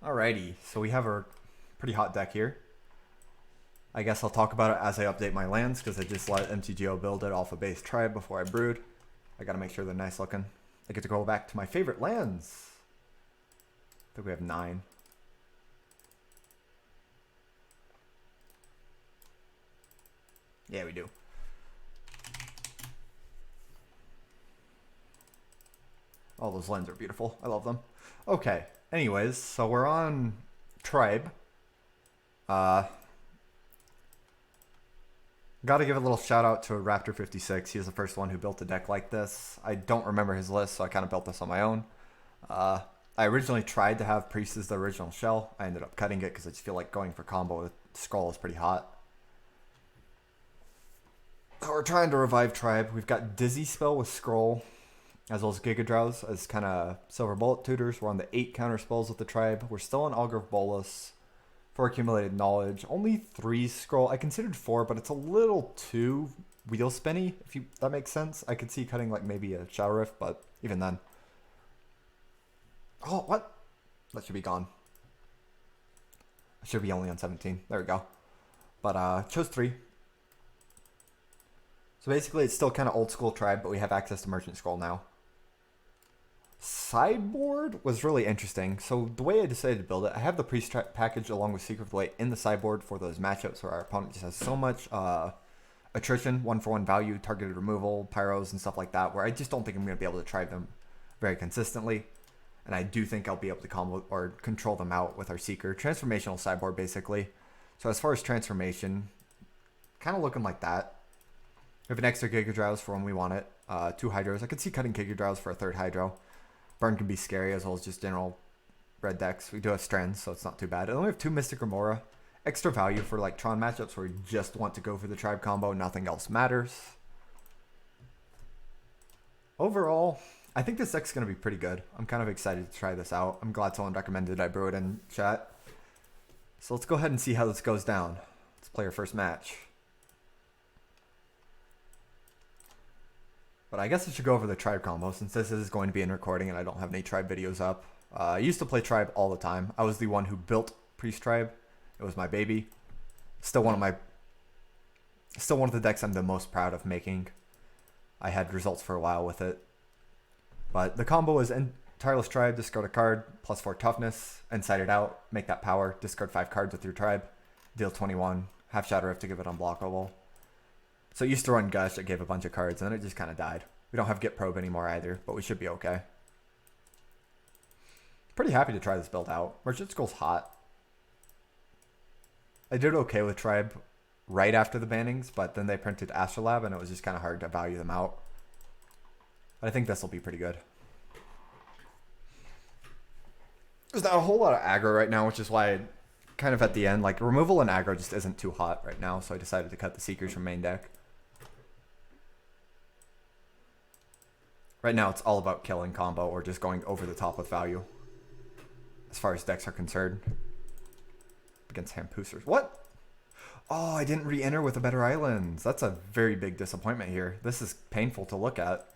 Alrighty, so we have a pretty hot deck here. I guess I'll talk about it as I update my lands because I just let MTGO build it off a base tribe before I brood. I gotta make sure they're nice looking. I get to go back to my favorite lands. I think we have 9. Yeah, we do. All those lands are beautiful. I love them. Okay, anyways, so we're on tribe. Gotta give a little shout out to Raptor56. He was the first one who built a deck like this. I don't remember his list, so I kind of built this on my own. I originally tried to have Priest as the original shell. I ended up cutting it because I just feel like going for combo with Skull is pretty hot. So we're trying to revive Tribe. We've got Dizzy Spell with Scroll, as well as Giga Drowse as kind of Silver Bullet tutors. We're on the 8 counter spells with the Tribe. We're still on Augur of Bolus. 4 accumulated knowledge. Only 3 scroll. I considered 4, but it's a little too wheel spinny, if that makes sense. I could see cutting like maybe a Shadow Rift, but even then. Oh, what? That should be gone. It should be only on 17. There we go. But chose 3. So basically it's still kind of old school tribe, but we have access to Merchant Scroll now. Sideboard was really interesting. So the way I decided to build it, I have the Priest package along with Secret of the Light in the sideboard for those matchups where our opponent just has so much attrition, 1-for-1 value, targeted removal, pyros, and stuff like that, where I just don't think I'm going to be able to try them very consistently. And I do think I'll be able to combo or control them out with our Seeker. Transformational sideboard, basically. So as far as transformation, kind of looking like that. We have an extra Giga Drowse for when we want it. 2 Hydros. I could see cutting Giga Drowse for a 3rd Hydro. Burn can be scary, as well as just general red decks. We do have Strands, so it's not too bad. And then we have 2 Mystic Remora. Extra value for like Tron matchups where we just want to go for the tribe combo. Nothing else matters. Overall, I think this deck's going to be pretty good. I'm kind of excited to try this out. I'm glad someone recommended I brew it in chat. So let's go ahead and see how this goes down. Let's play our first match. But I guess I should go over the tribe combo since this is going to be in recording and I don't have any tribe videos up. I used to play tribe all the time. I was the one who built Priest Tribe. It was my baby. Still one of the decks I'm the most proud of making. I had results for a while with it. But the combo is Tireless Tribe, discard a card, +4 toughness, Inside It Out, make that power, discard 5 cards with your tribe, deal 21, have Shadow Rift to give it unblockable. So it used to run Gush, it gave a bunch of cards, and then it just kind of died. We don't have Get Probe anymore either, but we should be okay. Pretty happy to try this build out. Merchant Skull's hot. I did okay with Tribe right after the bannings, but then they printed Astrolab, and it was just kind of hard to value them out. But I think this will be pretty good. There's not a whole lot of aggro right now, which is why I kind of at the end, like removal and aggro just isn't too hot right now, so I decided to cut the Seekers from main deck. Right now it's all about killing combo or just going over the top with value. As far as decks are concerned. Against Hampoosters. What? Oh, I didn't re-enter with a Better Islands. That's a very big disappointment here. This is painful to look at.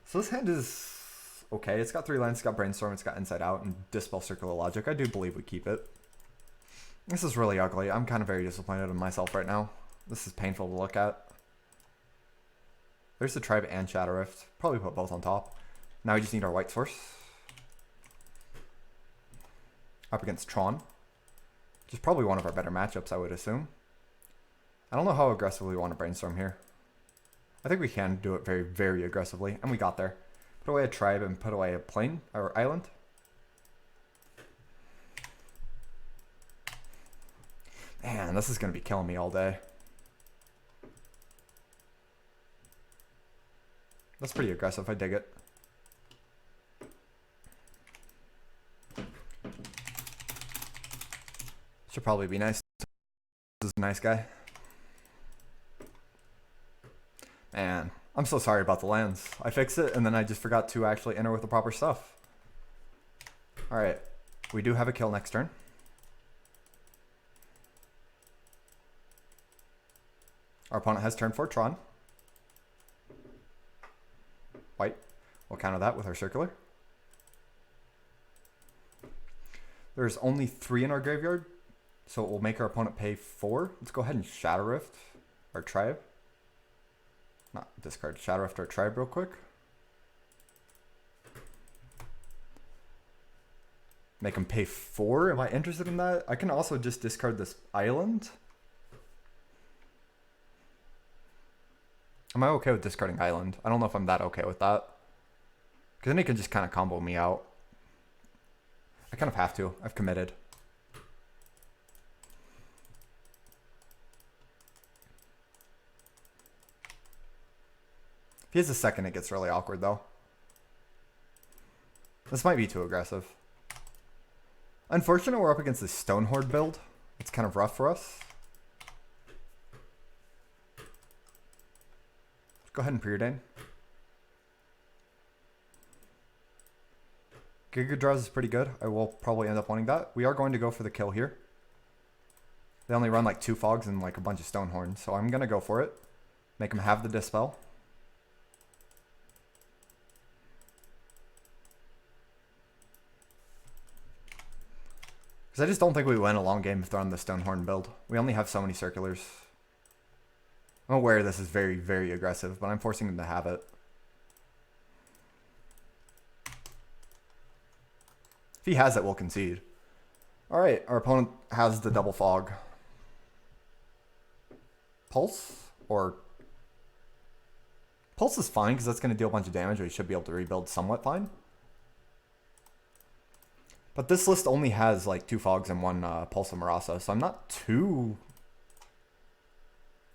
So this hand is okay. It's got 3 lands, it's got Brainstorm, it's got Inside Out, and Dispel Circular Logic. I do believe we keep it. This is really ugly. I'm kind of very disappointed in myself right now. This is painful to look at. There's the Tribe and Shadow Rift. Probably put both on top. Now we just need our white source. Up against Tron. Which is probably one of our better matchups, I would assume. I don't know how aggressively we want to Brainstorm here. I think we can do it very, very aggressively. And we got there. Put away a Tribe and put away a plane or island. Man, this is going to be killing me all day. That's pretty aggressive. I dig it. Should probably be nice. This is a nice guy. Man, I'm so sorry about the lands. I fixed it and then I just forgot to actually enter with the proper stuff. Alright. We do have a kill next turn. Our opponent has turn 4 Tron. White. We'll counter that with our circular. There's only 3 in our graveyard, so it will make our opponent pay 4. Let's go ahead and Shadow Rift our tribe. Not discard, Shadow Rift our tribe real quick. Make him pay 4. Am I interested in that? I can also just discard this island. Am I okay with discarding island? I don't know if I'm that okay with that. Because then he can just kind of combo me out. I kind of have to. I've committed. If he has a second, it gets really awkward though. This might be too aggressive. Unfortunately, we're up against this Stone Horde build. It's kind of rough for us. Go ahead and preordain. Giga Draws is pretty good. I will probably end up wanting that. We are going to go for the kill here. They only run like 2 fogs and like a bunch of Stone Horns, so I'm going to go for it. Make them have the Dispel. Because I just don't think we win a long game if they're on the Stonehorn build. We only have so many circulars. I'm aware this is very, very aggressive, but I'm forcing them to have it. If he has it, we'll concede. Alright, our opponent has the double fog. Pulse? Or... Pulse is fine, because that's going to deal a bunch of damage, or he should be able to rebuild somewhat fine. But this list only has like 2 fogs and 1 Pulse of Marasa, so I'm not too...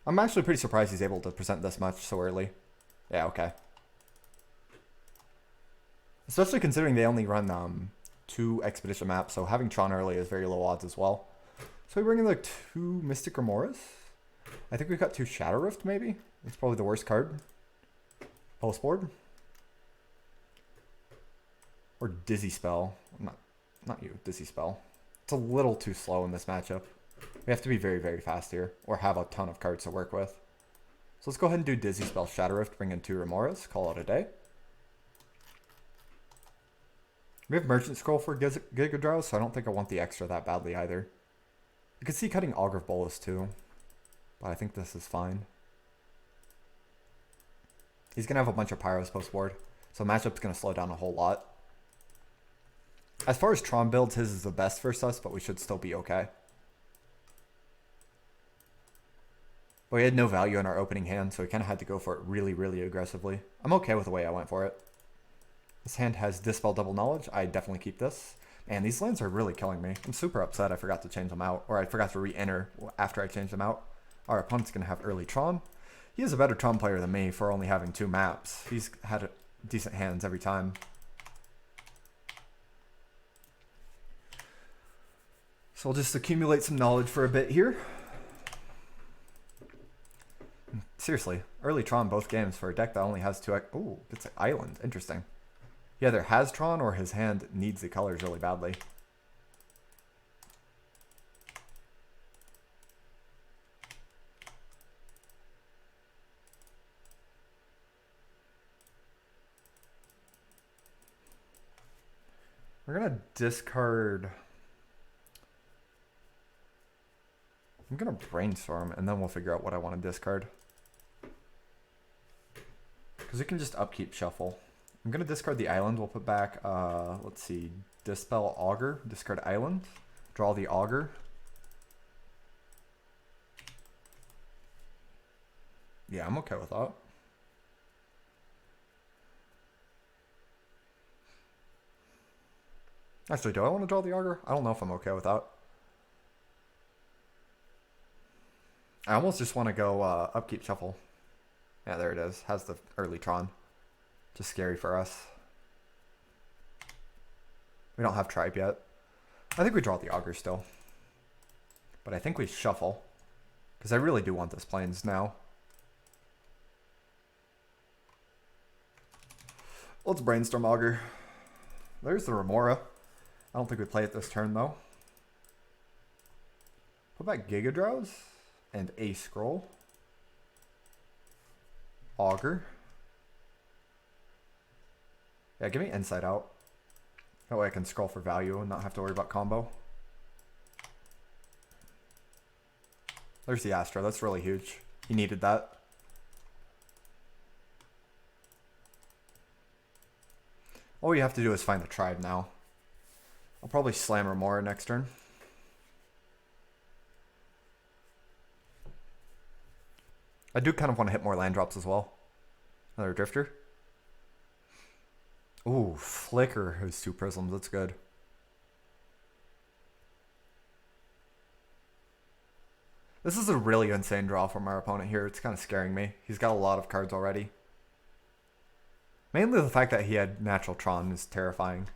I'm actually pretty surprised he's able to present this much so early. Yeah, okay. Especially considering they only run 2 Expedition maps, so having Tron early is very low odds as well. So we bring in like 2 Mystic Remoras. I think we've got 2 Shadow Rift maybe. It's probably the worst card. Pulse board. Or Dizzy Spell. Not you, Dizzy Spell. It's a little too slow in this matchup. We have to be very, very fast here, or have a ton of cards to work with. So let's go ahead and do Dizzy Spell, Shadow Rift, bring in 2 Remoras, call it a day. We have Merchant Scroll for Giga Draws, so I don't think I want the extra that badly either. You can see cutting Augur of Bolus too, but I think this is fine. He's going to have a bunch of Pyros post board, so matchup's going to slow down a whole lot. As far as Tron builds, his is the best versus us, but we should still be okay. But we had no value in our opening hand, so we kind of had to go for it really, really aggressively. I'm okay with the way I went for it. This hand has Dispel Double Knowledge. I definitely keep this. And these lands are really killing me. I'm super upset I forgot to change them out, or I forgot to re-enter after I changed them out. Our opponent's going to have early Tron. He is a better Tron player than me for only having 2 maps. He's had decent hands every time. So we'll just accumulate some knowledge for a bit here. Seriously, early Tron both games for a deck that only has 2... Oh, it's an island. Interesting. He either has Tron or his hand needs the colors really badly. We're going to discard... I'm going to brainstorm, and then we'll figure out what I want to discard. Because we can just upkeep shuffle. I'm going to discard the island. We'll put back, let's see, Dispel Augur, discard island, draw the Augur. Yeah, I'm okay with that. Actually, do I want to draw the Augur? I don't know if I'm okay with that. I almost just want to go upkeep shuffle. Yeah, there it is. Has the early Tron. Just scary for us. We don't have tribe yet. I think we draw the Augur still. But I think we shuffle. Because I really do want this plains now. Let's brainstorm Augur. There's the Remora. I don't think we play it this turn though. Put back Giga Draws and a scroll. Augur. Yeah, give me Inside Out. That way I can scroll for value and not have to worry about combo. There's the Astra. That's really huge. He needed that. All you have to do is find the tribe now. I'll probably slam her more next turn. I do kind of want to hit more land drops as well. Another Drifter. Ooh, Flicker has 2 Prisms. That's good. This is a really insane draw from our opponent here. It's kind of scaring me. He's got a lot of cards already. Mainly the fact that he had natural Tron is terrifying.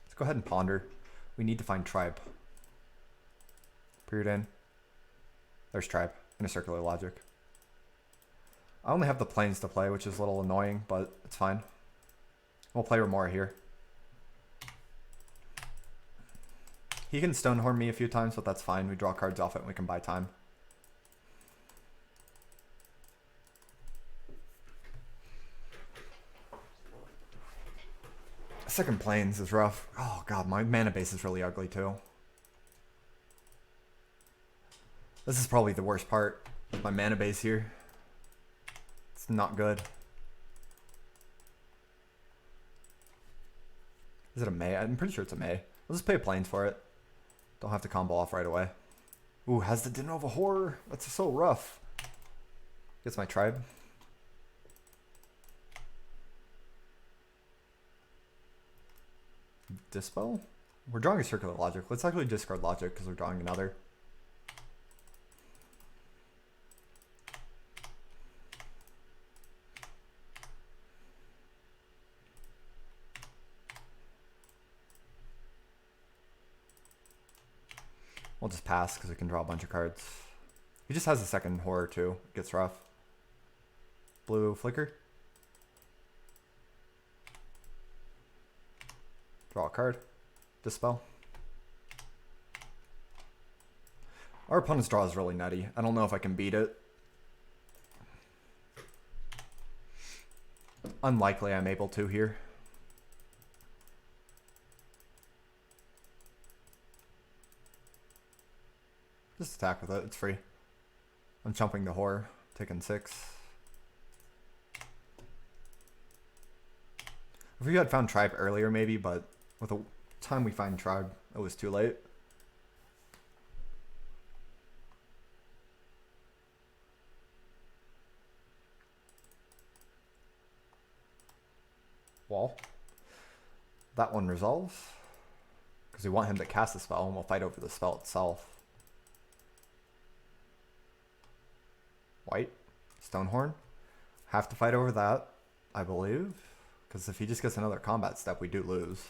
Let's go ahead and ponder. We need to find tribe. Period in. There's tribe in a circular logic. I only have the planes to play, which is a little annoying, but it's fine. We'll play Remora here. He can Stonehorn me a few times, but that's fine. We draw cards off it and we can buy time. Second planes is rough. Oh god, my mana base is really ugly too. This is probably the worst part of my mana base here. It's not good. Is it a May? I'm pretty sure it's a May. Let's just pay planes for it. Don't have to combo off right away. Ooh, has the De Novo Horror. That's so rough. Gets my tribe. Dispel? We're drawing a circular logic. Let's actually discard logic because we're drawing another. We'll just pass because we can draw a bunch of cards. He just has a second horror too. It gets rough. Blue Flicker. Draw a card. Dispel. Our opponent's draw is really nutty. I don't know if I can beat it. Unlikely I'm able to here. Just attack with it. It's free. I'm jumping the horror. Taking 6. If we had found tribe earlier maybe, but with the time we find tribe, it was too late. Wall. That one resolves. Because we want him to cast the spell and we'll fight over the spell itself. White. Stonehorn. Have to fight over that, I believe. Because if he just gets another combat step, we do lose.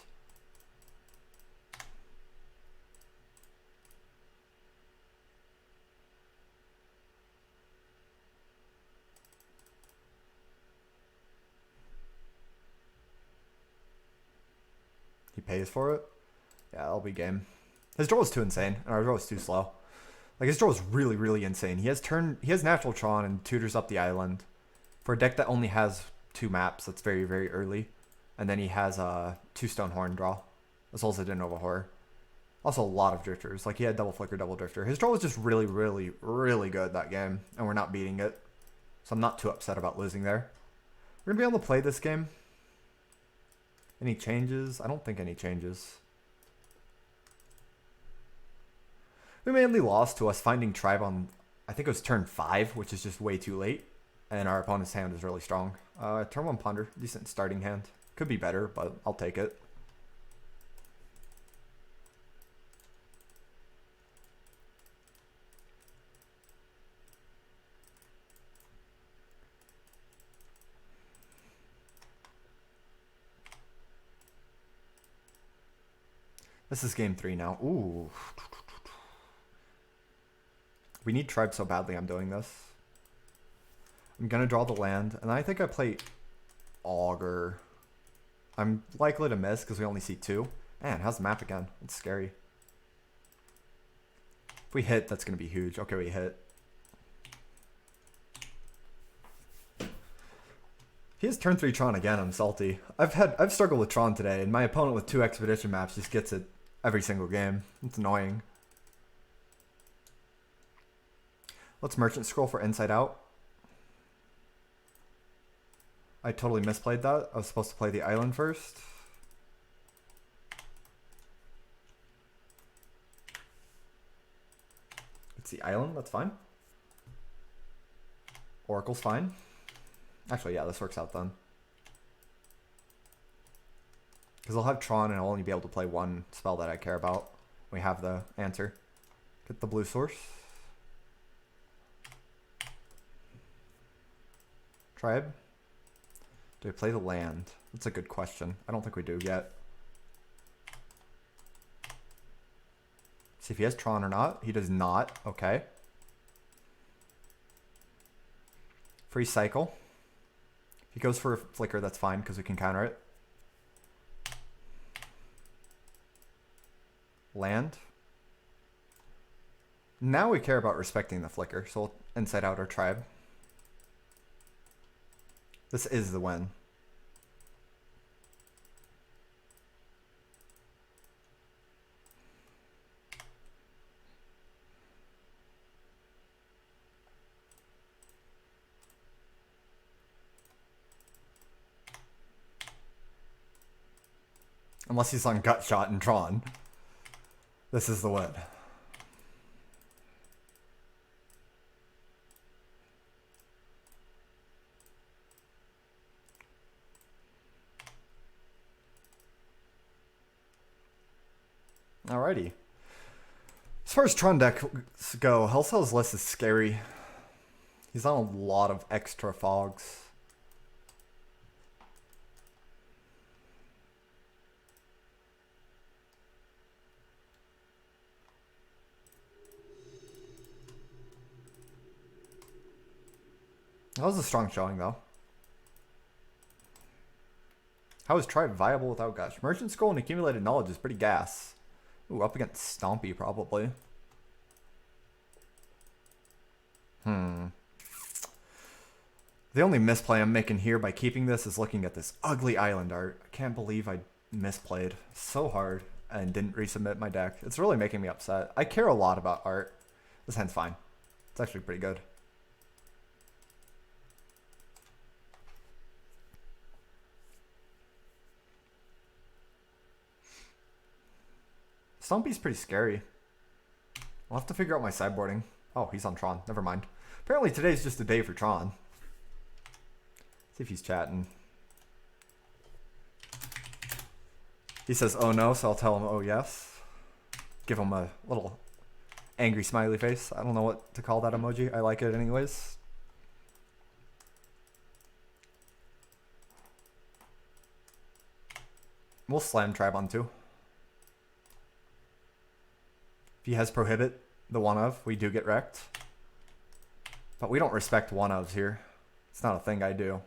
He pays for it? Yeah, that'll be game. His draw is too insane, and our draw is too slow. Like, his draw is really, really insane. He has natural Tron and tutors up the island. For a deck that only has 2 maps, that's very, very early. And then he has 2 Stonehorn draw, as well as a De Novo Horror. Also a lot of drifters. Like, he had double flicker, double drifter. His draw was just really, really, really good that game, and we're not beating it. So I'm not too upset about losing there. We're going to be able to play this game. Any changes? I don't think any changes. We mainly lost to us finding tribe on, I think it was turn 5, which is just way too late. And our opponent's hand is really strong. Turn 1 ponder, decent starting hand. Could be better, but I'll take it. This is game 3 now. Ooh. We need tribe so badly I'm doing this. I'm going to draw the land, and I think I play Augur. I'm likely to miss because we only see 2. Man, how's the map again? It's scary. If we hit, that's going to be huge. Okay, we hit. If He has turn 3 Tron again, I'm salty. I've struggled with Tron today, and my opponent with 2 Expedition maps just gets it every single game. It's annoying. Let's Merchant Scroll for Inside Out. I totally misplayed that. I was supposed to play the island first. It's the island, that's fine. Oracle's fine. Actually, yeah, this works out then. Because I'll have Tron and I'll only be able to play one spell that I care about. We have the answer. Get the blue source. Tribe. Do we play the land? That's a good question. I don't think we do yet. See if he has Tron or not. He does not. Okay. Free cycle. If he goes for a flicker, that's fine because we can counter it. Land. Now we care about respecting the flicker, so we'll inside out our tribe. This is the win. Unless he's on Gut Shot and Tron. This is the win. Alrighty. As far as Tron decks go, Hellcell's list is scary. He's on a lot of extra fogs. That was a strong showing, though. How is Tribe viable without Gush? Merchant Scroll and Accumulated Knowledge is pretty gas. Ooh, up against Stompy, probably. The only misplay I'm making here by keeping this is looking at this ugly island art. I can't believe I misplayed so hard and didn't resubmit my deck. It's really making me upset. I care a lot about art. This hand's fine. It's actually pretty good. Stompy's pretty scary. I'll have to figure out my sideboarding. Oh, he's on Tron. Never mind. Apparently today's just a day for Tron. See if he's chatting. He says, oh no, so I'll tell him, oh yes. Give him a little angry smiley face. I don't know what to call that emoji. I like it anyways. We'll slam Tribe on 2. If he has Prohibit, the one of, we do get wrecked. But we don't respect one ofs here. It's not a thing I do.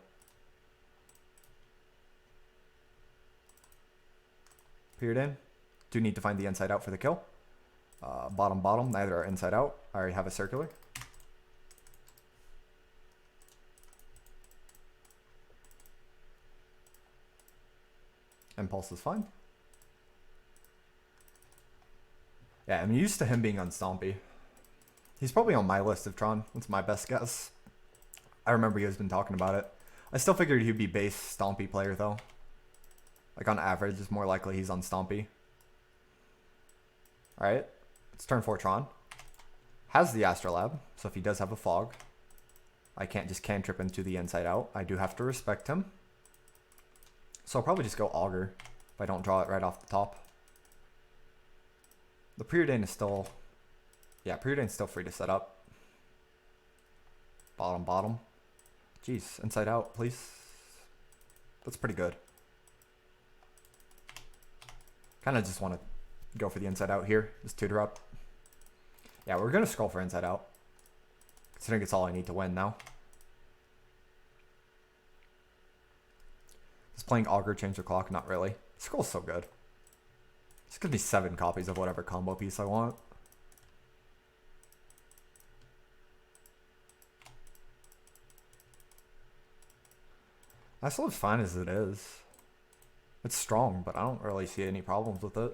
Period in. Do need to find the inside out for the kill. Bottom, neither are inside out. I already have a circular. Impulse is fine. Yeah, I'm used to him being on Stompy. He's probably on my list of Tron. That's my best guess. I remember you guys been talking about it. I still figured he'd be base Stompy player though. Like on average, it's more likely he's on Stompy. Alright, it's turn 4 Tron. Has the Astrolabe, so if he does have a fog, I can't just cantrip into the inside out. I do have to respect him. So I'll probably just go Augur if I don't draw it right off the top. The Preordain is still... Yeah, Preordain's still free to set up. Bottom. Jeez, inside out, please. That's pretty good. Kind of just want to go for the inside out here. Just tutor up. Yeah, we're going to scroll for inside out. Considering it's all I need to win now. Just playing Augur, change the clock, not really. Scroll's so good. This could be 7 copies of whatever combo piece I want. I still it's fine as it is. It's strong, but I don't really see any problems with it.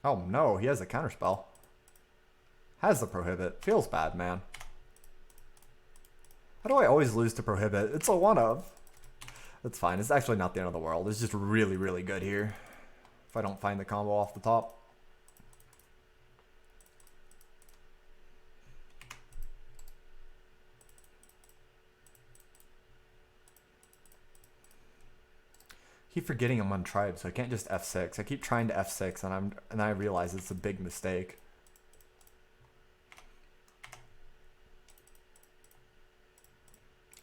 Oh no, he has a counterspell. Has the prohibit. Feels bad, man. How do I always lose to prohibit? It's a one of. That's fine. It's actually not the end of the world. It's just really, really good here. If I don't find the combo off the top. Keep forgetting I'm on tribe, so I can't just F6. I keep trying to F6 and I realize it's a big mistake.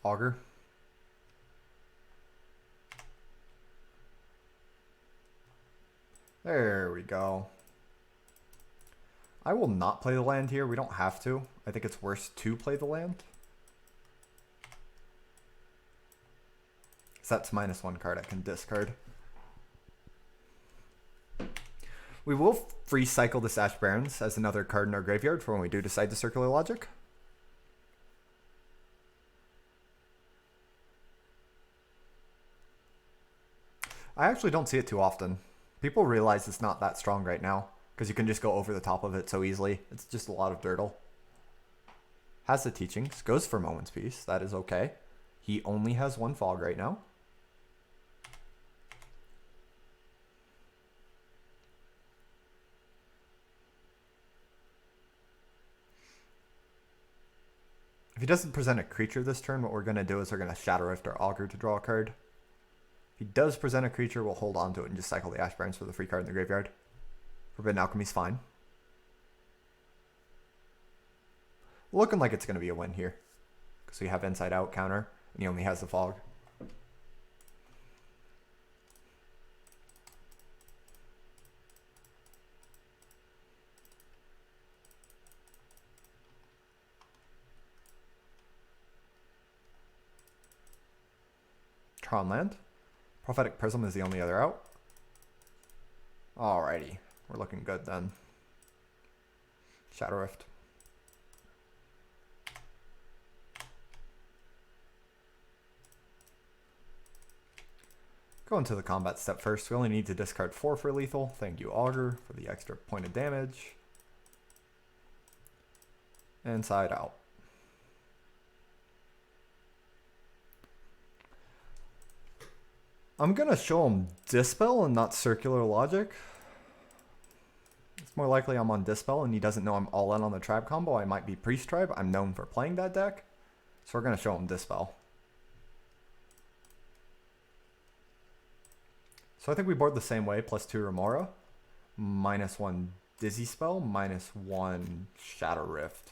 Augur. There we go. I will not play the land here. We don't have to. I think it's worse to play the land. So that's -1 card I can discard. We will free cycle this Ash Barrens as another card in our graveyard for when we do decide to Circular Logic. I actually don't see it too often. People realize it's not that strong right now because you can just go over the top of it so easily. It's just a lot of dirtle. Has the teachings, goes for Moment's Peace. That is okay. He only has 1 fog right now. If he doesn't present a creature this turn, what we're going to do is we're going to Shadow Rift or Augur to draw a card. If he does present a creature, we'll hold on to it and just cycle the Ash Barrens for the free card in the graveyard. Forbidden Alchemy's fine. Looking like it's going to be a win here. Because we have Inside Out counter, and he only has the fog. Tron land. Prophetic Prism is the only other out. Alrighty. We're looking good then. Shadow Rift. Go into the combat step first. We only need to discard 4 for lethal. Thank you, Augur, for the extra point of damage. Inside Out. I'm going to show him Dispel and not Circular Logic. It's more likely I'm on Dispel and he doesn't know I'm all in on the Tribe combo. I might be Priest Tribe. I'm known for playing that deck. So we're going to show him Dispel. So I think we board the same way. +2 Remora. -1 Dizzy Spell. -1 Shadow Rift.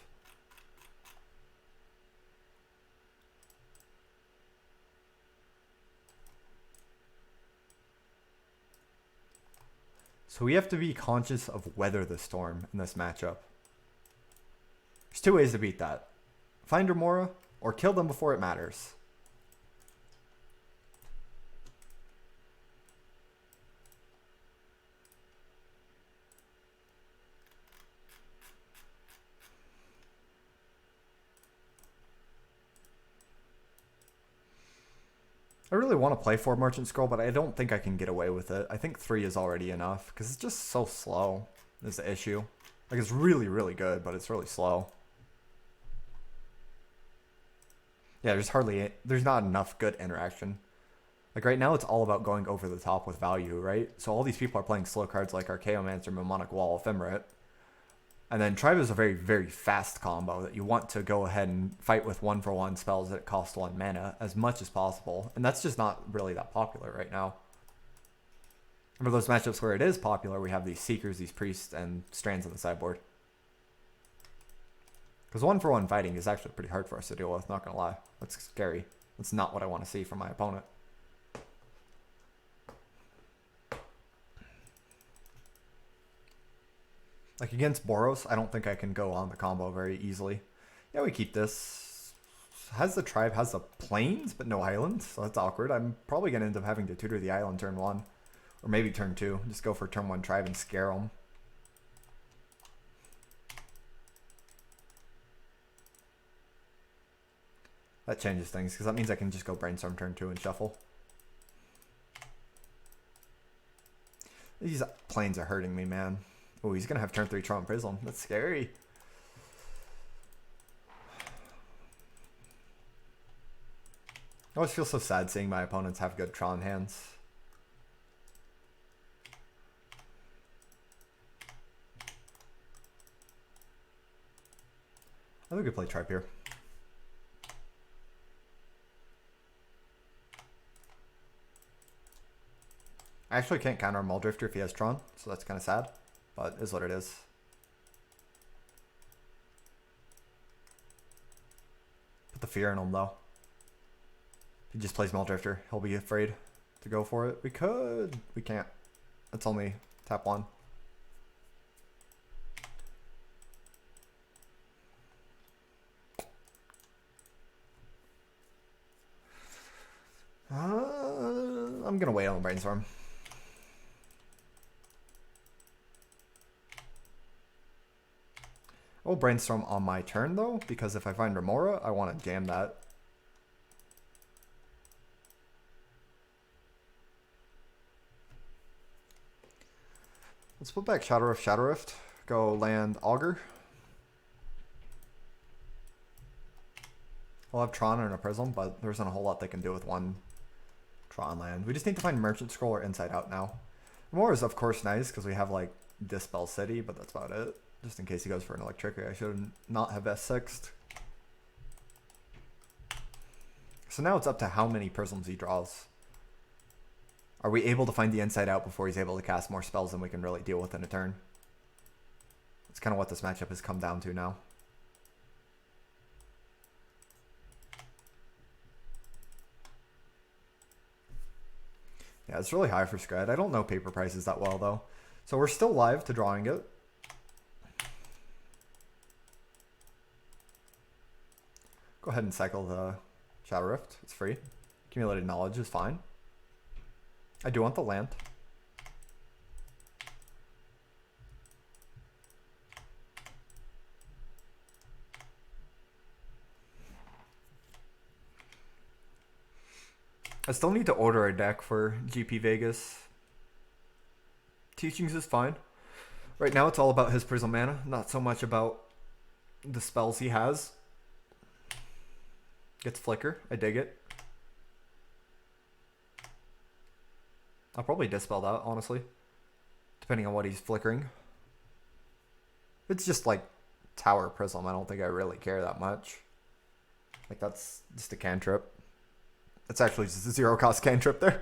So we have to be conscious of Weather the Storm in this matchup. There's 2 ways to beat that. Find Remora or kill them before it matters. I really want to play 4 Merchant Scroll, but I don't think I can get away with it. I think 3 is already enough, because it's just so slow is the issue. Like, it's really, really good, but it's really slow. Yeah, there's not enough good interaction. Like, right now, it's all about going over the top with value, right? So all these people are playing slow cards like Archaeomancer, Mnemonic Wall, Ephemerate. And then Tribe is a very, very fast combo that you want to go ahead and fight with 1-for-1 spells that cost 1 mana as much as possible. And that's just not really that popular right now. For those matchups where it is popular, we have these Seekers, these Priests, and Strands on the sideboard. Because 1-for-1 fighting is actually pretty hard for us to deal with, not going to lie. That's scary. That's not what I want to see from my opponent. Like against Boros, I don't think I can go on the combo very easily. Yeah, we keep this. Has the Tribe, has the Plains, but no islands, so that's awkward. I'm probably going to end up having to tutor the island turn 1. Or maybe turn 2. Just go for turn 1 Tribe and scare them. That changes things, because that means I can just go Brainstorm turn 2 and shuffle. These planes are hurting me, man. Oh, he's going to have turn 3 Tron Prism. That's scary. I always feel so sad seeing my opponents have good Tron hands. I think we could play Tripe here. I actually can't counter a Maul Drifter if he has Tron, so that's kind of sad, but it is what it is. Put the fear in him though. If he just plays Maul Drifter, he'll be afraid to go for it. We could. We can't. It's only tap 1. I'm gonna wait on the Brainstorm. I will Brainstorm on my turn though, because if I find Remora, I want to jam that. Let's put back Shadow Rift, Shadow Rift. Go land Augur. I'll have Tron and a Prism, but there isn't a whole lot they can do with one Tron land. We just need to find Merchant Scroll or Inside Out now. Remora is of course nice because we have like Dispel City, but that's about it. Just in case he goes for an Electric, I should not have S6'd. So now it's up to how many Prisms he draws. Are we able to find the Inside Out before he's able to cast more spells than we can really deal with in a turn? That's kind of what this matchup has come down to now. Yeah, it's really high for Scred. I don't know paper prices that well though. So we're still live to drawing it. Go ahead and cycle the Shadow Rift. It's free. Accumulated Knowledge is fine. I do want the land. I still need to order a deck for GP Vegas. Teachings is fine. Right now it's all about his Prism mana, not so much about the spells he has. Gets Flicker. I dig it. I'll probably Dispel that, honestly. Depending on what he's flickering. It's just like Tower Prism. I don't think I really care that much. Like that's just a cantrip. It's actually just a 0 cost cantrip there.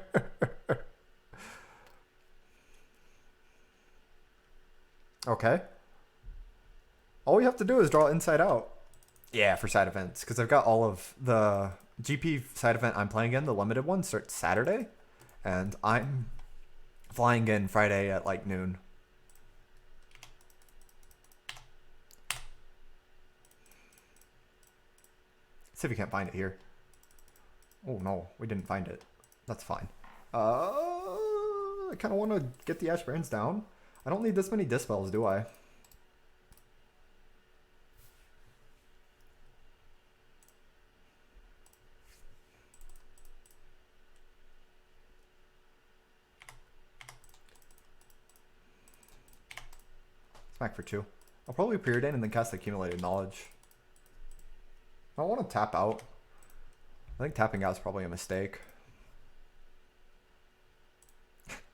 Okay. All we have to do is draw Inside Out. Yeah, for side events. Because I've got all of the GP side event I'm playing in. The limited one starts Saturday. And I'm flying in Friday at like noon. See if we can't find it here. Oh no, we didn't find it. That's fine. I kind of want to get the Ash Brands down. I don't need this many Dispels, do I? Smack for 2. I'll probably Preordain and then cast Accumulated Knowledge. I don't want to tap out. I think tapping out is probably a mistake.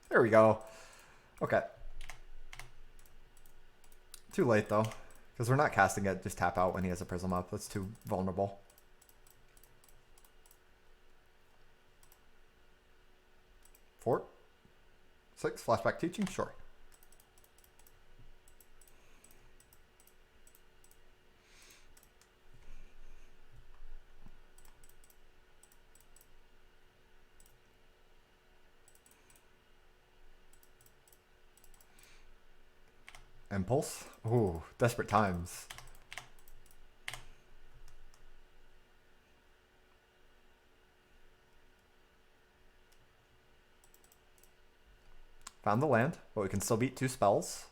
There we go. Okay. Too late though, because we're not casting it. Just tap out when he has a Prism up. That's too vulnerable. Four, 6, flashback teaching, sure. Impulse. Ooh, desperate times. Found the land, but we can still beat 2 spells.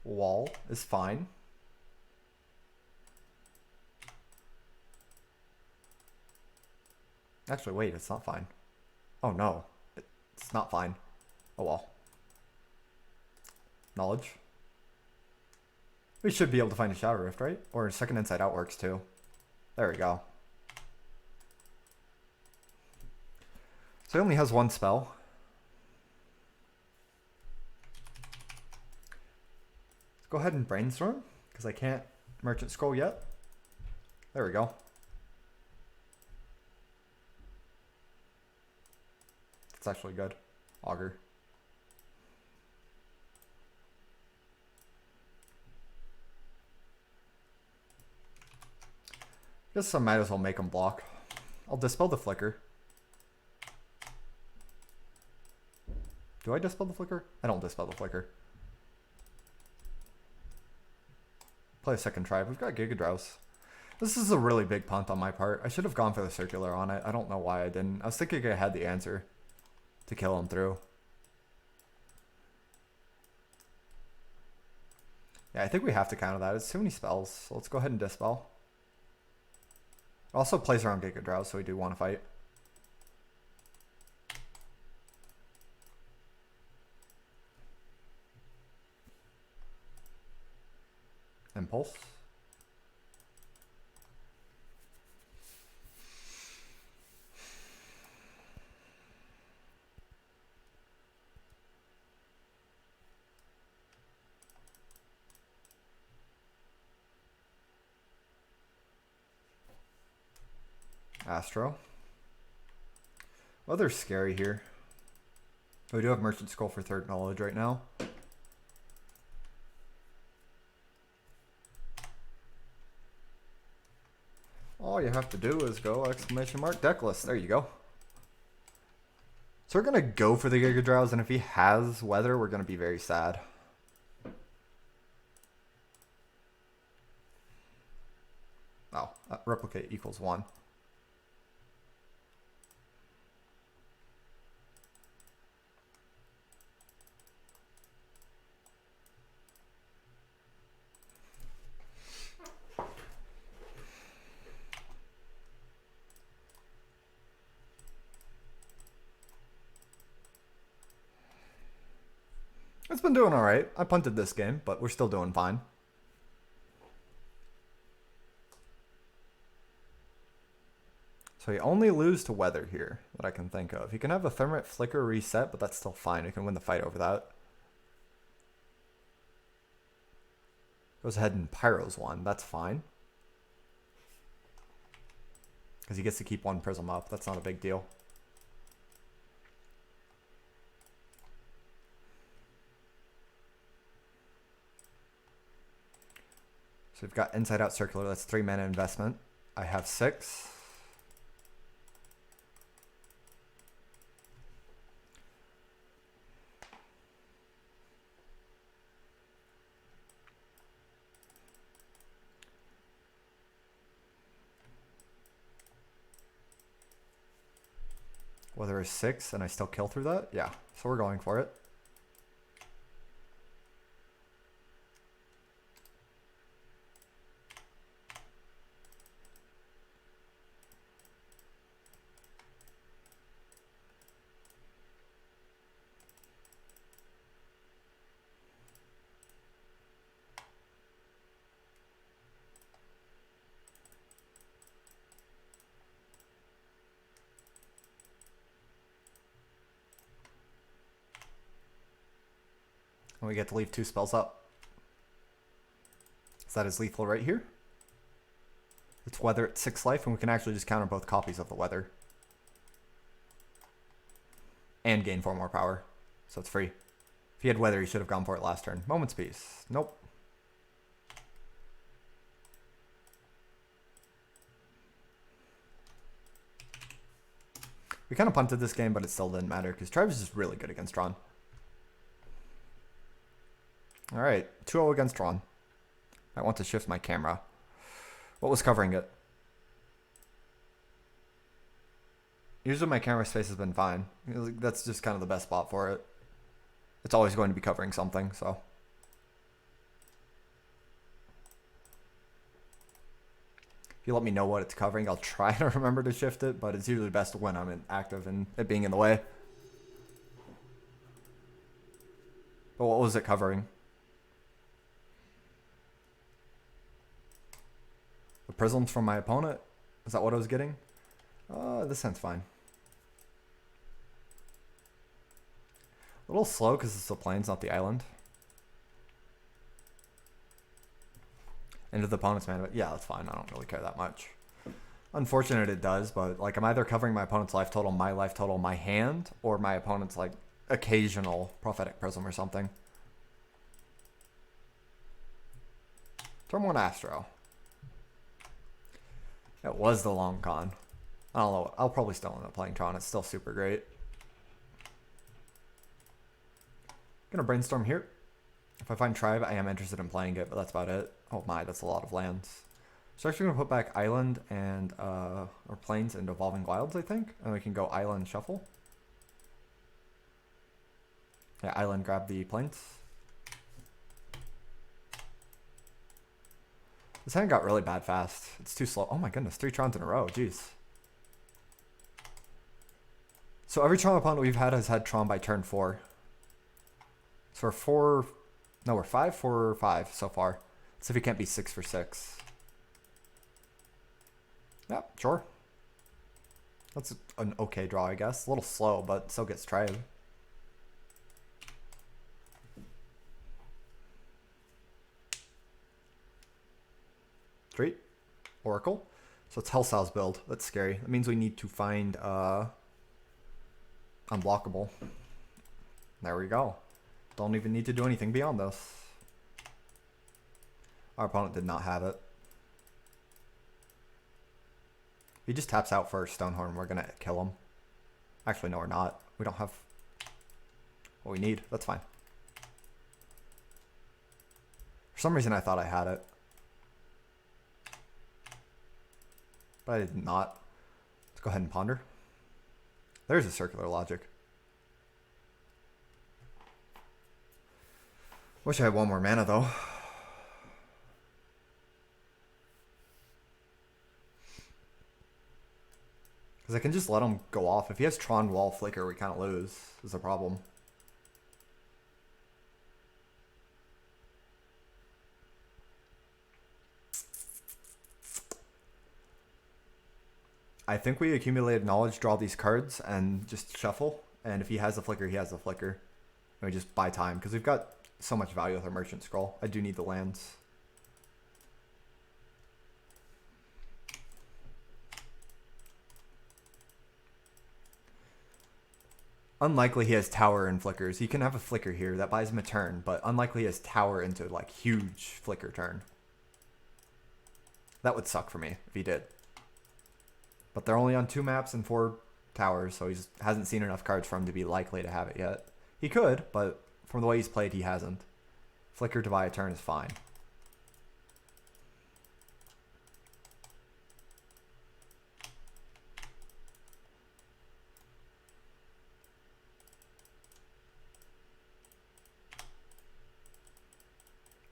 wall is fine. Actually, wait, it's not fine. Oh no, it's not fine. Oh well. Knowledge. We should be able to find a Shadow Rift, right? Or second inside out works too. There we go. So he only has one spell. Let's go ahead and brainstorm, because I can't Merchant Scroll yet. There we go. That's actually good. Augur. Guess I might as well make him block. I'll Dispel the Flicker. Do I Dispel the Flicker? I don't Dispel the Flicker. Play a second tribe. We've got Giga Drowse. This is a really big punt on my part. I should have gone for the Circular on it. I don't know why I didn't. I was thinking I had the answer to kill him through. Yeah, I think we have to counter that. It's too many spells. So let's go ahead and Dispel. Also plays around Giga Drowse, so we do want to fight. Impulse. Astro. Well, they're scary here. We do have Merchant Scroll for third knowledge right now. All you have to do is go exclamation mark deck list. There you go. So we're going to go for the Giga Drowse, and if he has Weather, we're going to be very sad. Oh, replicate equals 1. It's been doing alright. I punted this game, but we're still doing fine. So he only lose to Weather here, that I can think of. He can have a Thermite Flicker reset, but that's still fine. He can win the fight over that. Goes ahead and Pyros 1. That's fine. Because he gets to keep one Prism up. That's not a big deal. So we've got Inside Out Circular. That's 3 mana investment. I have 6. Whether it's 6 and I still kill through that? Yeah, so we're going for it. And we get to leave 2 spells up. So that is lethal right here. It's Weather at 6 life, and we can actually just counter both copies of the Weather. And gain 4 more power. So it's free. If he had Weather, he should have gone for it last turn. Moment's Peace. Nope. We kind of punted this game, but it still didn't matter because Tribe is just really good against Tron. Alright, 2-0 against Tron. I want to shift my camera. What was covering it? Usually my camera space has been fine. That's just kind of the best spot for it. It's always going to be covering something, so. If you let me know what it's covering, I'll try to remember to shift it, but it's usually best when I'm active and it being in the way. But what was it covering? The prisms from my opponent? Is that what I was getting? This sounds fine. A little slow because it's the plains, not the island. Into the opponent's mana, but yeah, that's fine. I don't really care that much. Unfortunate it does, but like I'm either covering my opponent's life total, my hand, or my opponent's like occasional prophetic prism or something. Turn 1 Astro. It was the long con. I don't know. I'll probably still end up playing Tron. It's still super great. Gonna brainstorm here. If I find Tribe, I am interested in playing it, but that's about it. Oh my, that's a lot of lands. So actually gonna put back Island and or Plains and Evolving Wilds, I think. And we can go Island Shuffle. Yeah, Island grab the Plains. This hand got really bad fast. It's too slow. Oh my goodness, 3 Trons in a row. Jeez. So every Tron opponent we've had has had Tron by turn 4. So we're 5 for 5 so far. Let's see if he can't be 6 for 6. Yeah, sure. That's an okay draw, I guess. A little slow, but still gets tried. Street. Oracle. So it's Hellsow's build. That's scary. That means we need to find unblockable. There we go. Don't even need to do anything beyond this. Our opponent did not have it. He just taps out for Stonehorn. We're going to kill him. Actually, no, we're not. We don't have what we need. That's fine. For some reason, I thought I had it. But I did not. Let's go ahead and ponder. There's a circular logic. Wish I had one more mana, though. Because I can just let him go off. If he has Tron Wall Flicker, we kind of lose. Is a problem. I think we accumulated knowledge, draw these cards, and just shuffle. And if he has the Flicker, he has the Flicker. And we just buy time. Because we've got so much value with our Merchant Scroll. I do need the lands. Unlikely he has Tower and Flickers. He can have a Flicker here. That buys him a turn. But unlikely he has Tower into like huge Flicker turn. That would suck for me if he did. But they're only on 2 maps and 4 towers. So he hasn't seen enough cards for him to be likely to have it yet. He could, but from the way he's played, he hasn't. Flicker to buy a turn is fine.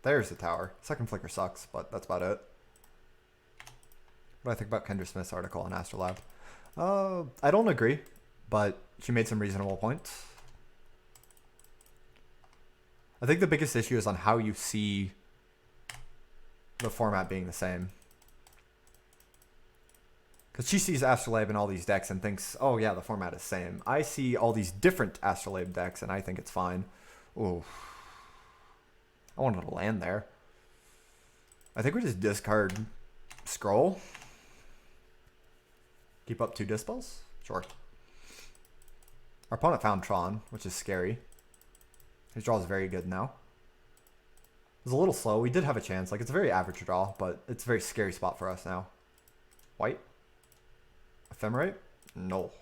There's the tower. Second Flicker sucks, but that's about it. What do I think about Kendra Smith's article on Astrolab? I don't agree, but she made some reasonable points. I think the biggest issue is on how you see the format being the same. Because she sees Astrolabe in all these decks and thinks, oh yeah, the format is the same. I see all these different Astrolabe decks and I think it's fine. Ooh. I wanted to land there. I think we just discard Scroll. Keep up 2 Dispels? Sure. Our opponent found Tron, which is scary. His draw is very good now. It was a little slow. We did have a chance. Like, it's a very average draw, but it's a very scary spot for us now. White? Ephemerate? No.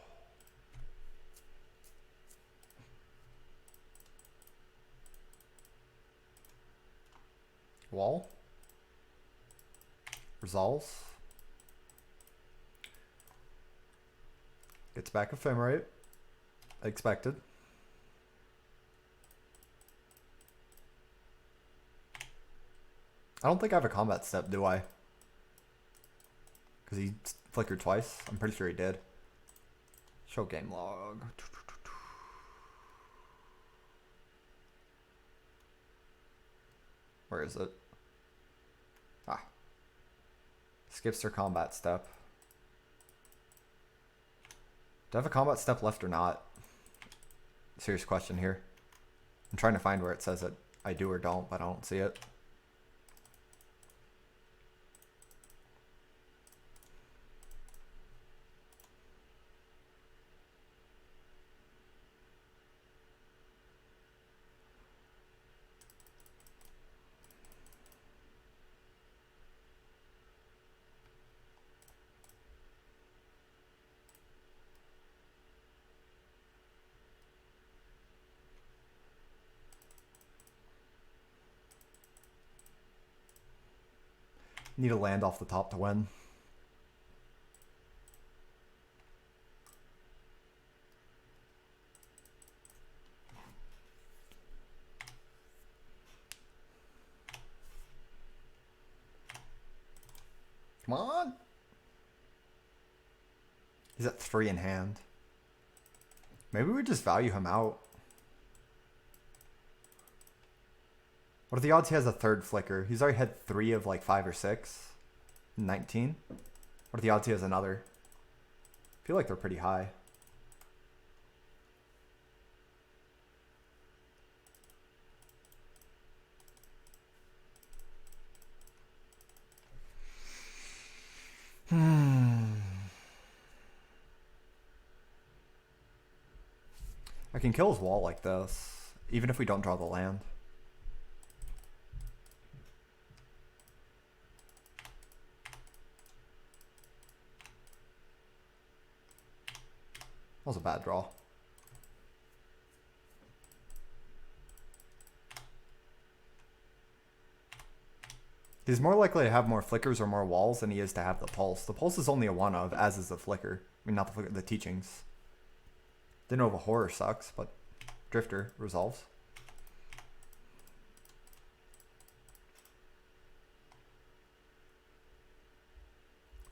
Wall? Resolves? Gets back Ephemerate. Expected. I don't think I have a combat step, do I? Because he flickered twice. I'm pretty sure he did. Show game log. Where is it? Ah. Skips their combat step. Do I have a combat step left or not? Serious question here. I'm trying to find where it says it. I do or don't, but I don't see it. Need a land off the top to win. Come on. He's at 3 in hand. Maybe we just value him out. What are the odds he has a third flicker? He's already had 3 of like 5 or 6. 19. What are the odds he has another? I feel like they're pretty high. I can kill his wall like this, even if we don't draw the land. That was a bad draw. He's more likely to have more flickers or more walls than he is to have the pulse. The pulse is only a one of, as is the flicker. I mean, not the flicker, the teachings. Didn't know if a horror sucks, but drifter resolves.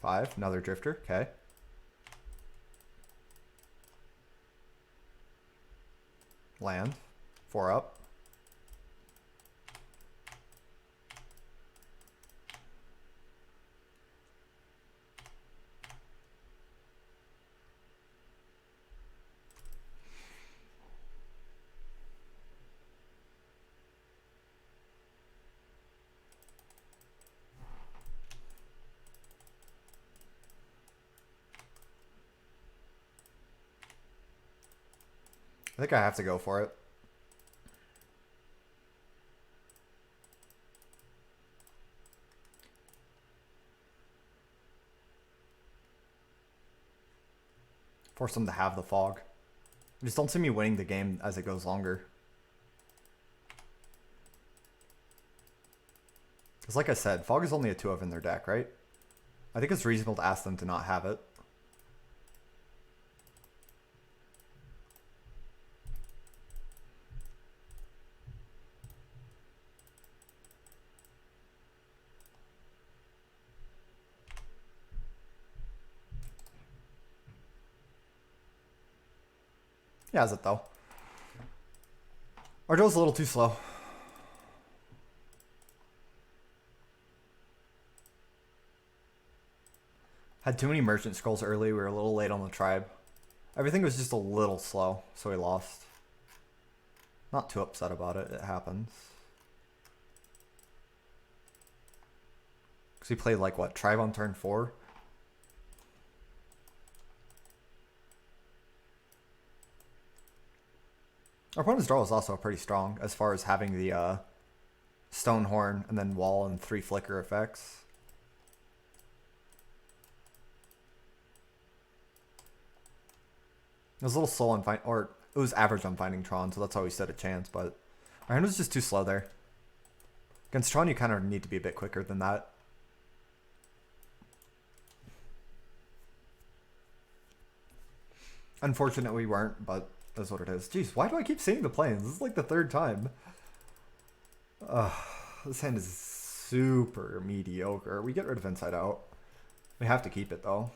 Five, another drifter, okay. Land, 4 up. I think I have to go for it. Force them to have the fog. I just don't see me winning the game as it goes longer. Because like I said, fog is only a 2 of in their deck, right? I think it's reasonable to ask them to not have it. He has it though. Our Joe's a little too slow. Had too many merchant scrolls early. We were a little late on the tribe. Everything was just a little slow, so we lost. Not too upset about it. It happens. Because we played like what? Tribe on turn 4? Our opponent's draw is also pretty strong as far as having the Stonehorn and then wall and 3 flicker effects. It was a little slow on or it was average on finding Tron, so that's how we stood a chance, but our hand was just too slow there. Against Tron, you kind of need to be a bit quicker than that. Unfortunately, we weren't, but that's what it is. Jeez, why do I keep seeing the planes? This is like the 3rd time. This hand is super mediocre. We get rid of inside out. We have to keep it though.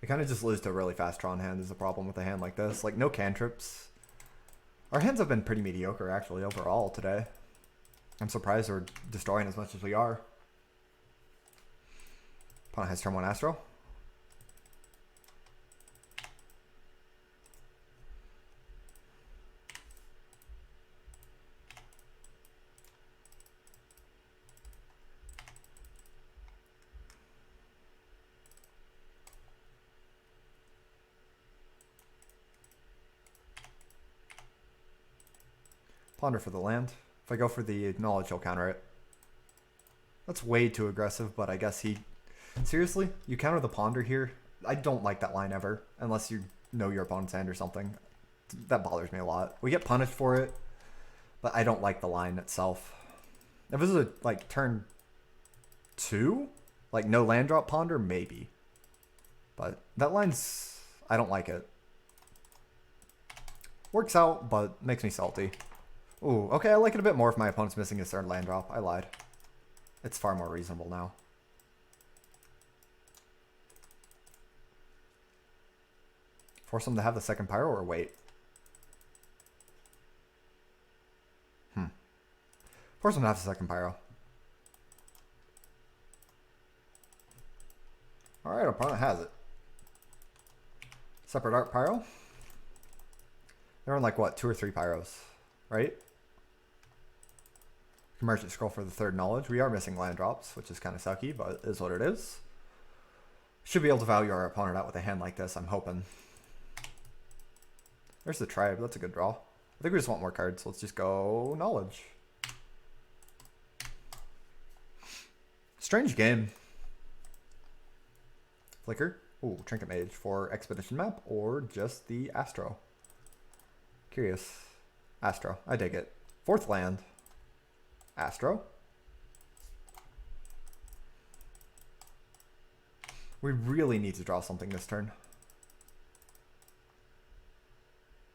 We kind of just lose to a really fast Tron hand is the problem with a hand like this. Like, no cantrips. Our hands have been pretty mediocre, actually, overall today. I'm surprised we're destroying as much as we are. Opponent has turn 1 Astro. Ponder for the land. If I go for the knowledge, he'll counter it. That's way too aggressive, but I guess he... Seriously? You counter the ponder here? I don't like that line ever, unless you know your opponent's hand or something. That bothers me a lot. We get punished for it, but I don't like the line itself. If this is a, like, turn 2? Like, no land drop ponder? Maybe. But that line's... I don't like it. Works out, but makes me salty. Ooh, okay, I like it a bit more if my opponent's missing his third land drop. I lied. It's far more reasonable now. Force him to have the second pyro or wait? Force him to have the second pyro. Alright, opponent has it. Separate art pyro. They're on like what, 2 or 3 pyros, right? Merchant scroll for the third knowledge. We are missing land drops, which is kind of sucky, but it is what it is. Should be able to value our opponent out with a hand like this, I'm hoping. There's the tribe. That's a good draw. I think we just want more cards. Let's just go knowledge. Strange game. Flicker. Ooh, Trinket Mage for Expedition Map or just the Astro. Curious. Astro. I dig it. 4th land. Astro. We really need to draw something this turn.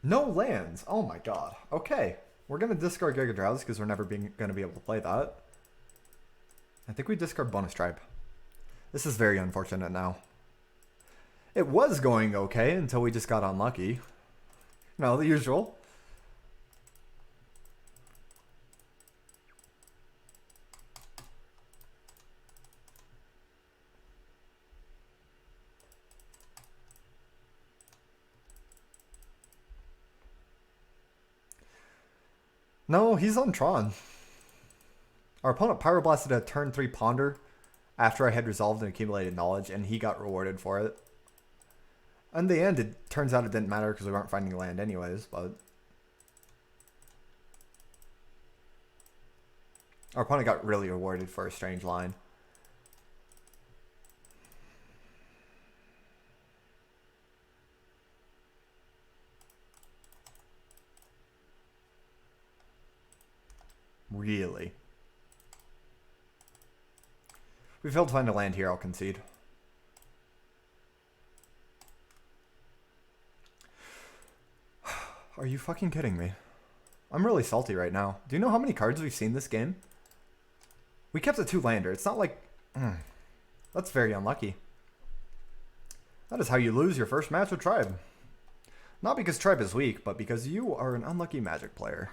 No lands. Oh my god. Okay. We're going to discard Giga Drowse because we're never going to be able to play that. I think we discard Bonus Tribe. This is very unfortunate now. It was going okay until we just got unlucky. No, the usual. No, he's on Tron. Our opponent Pyroblasted a turn 3 Ponder after I had resolved and accumulated knowledge, and he got rewarded for it. In the end, it turns out it didn't matter because we weren't finding land anyways, but... Our opponent got really rewarded for a strange line. Really? If we failed to find a land here, I'll concede. Are you fucking kidding me? I'm really salty right now. Do you know how many cards we've seen this game? We kept a 2-lander. It's not like... that's very unlucky. That is how you lose your first match with Tribe. Not because Tribe is weak, but because you are an unlucky Magic player.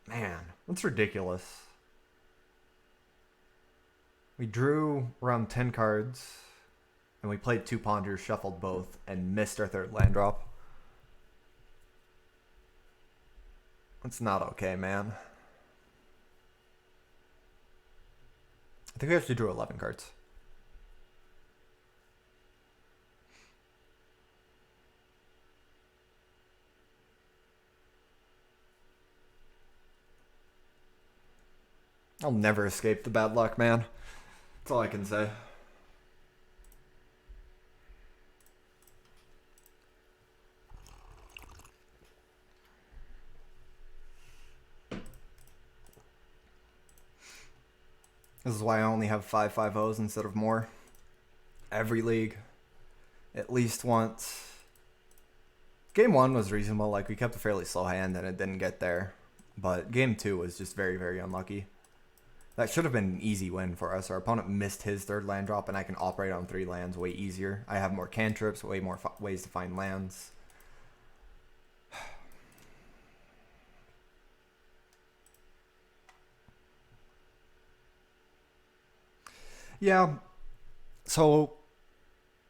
Man, that's ridiculous. We drew around 10 cards, and we played 2 Ponders, shuffled both, and missed our 3rd land drop. That's not okay, man. I think we actually drew 11 cards. I'll never escape the bad luck, man. That's all I can say. This is why I only have 5 5-0s instead of more. Every league. At least once. Game 1 was reasonable. Like, we kept a fairly slow hand and it didn't get there. But Game 2 was just very, very unlucky. That should have been an easy win for us. Our opponent missed his third land drop, and I can operate on 3 lands way easier. I have more cantrips, way more ways to find lands. Yeah, so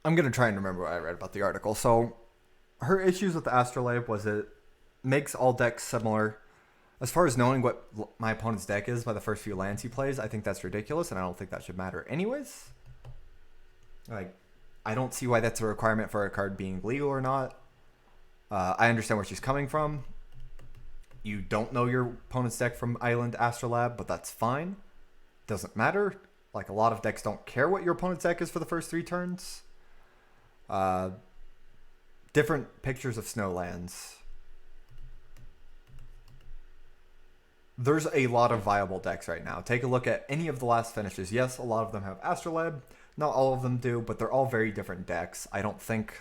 I'm going to try and remember what I read about the article. So her issues with the Astrolabe was it makes all decks similar. As far as knowing what my opponent's deck is by the first few lands he plays, I think that's ridiculous, and I don't think that should matter anyways. Like, I don't see why that's a requirement for a card being legal or not. I understand where she's coming from. You don't know your opponent's deck from Island Astrolabe, but that's fine. Doesn't matter. Like, a lot of decks don't care what your opponent's deck is for the first 3 turns. Different pictures of Snowlands. There's a lot of viable decks right now. Take a look at any of the last finishes. Yes, a lot of them have Astrolabe. Not all of them do, but they're all very different decks. I don't think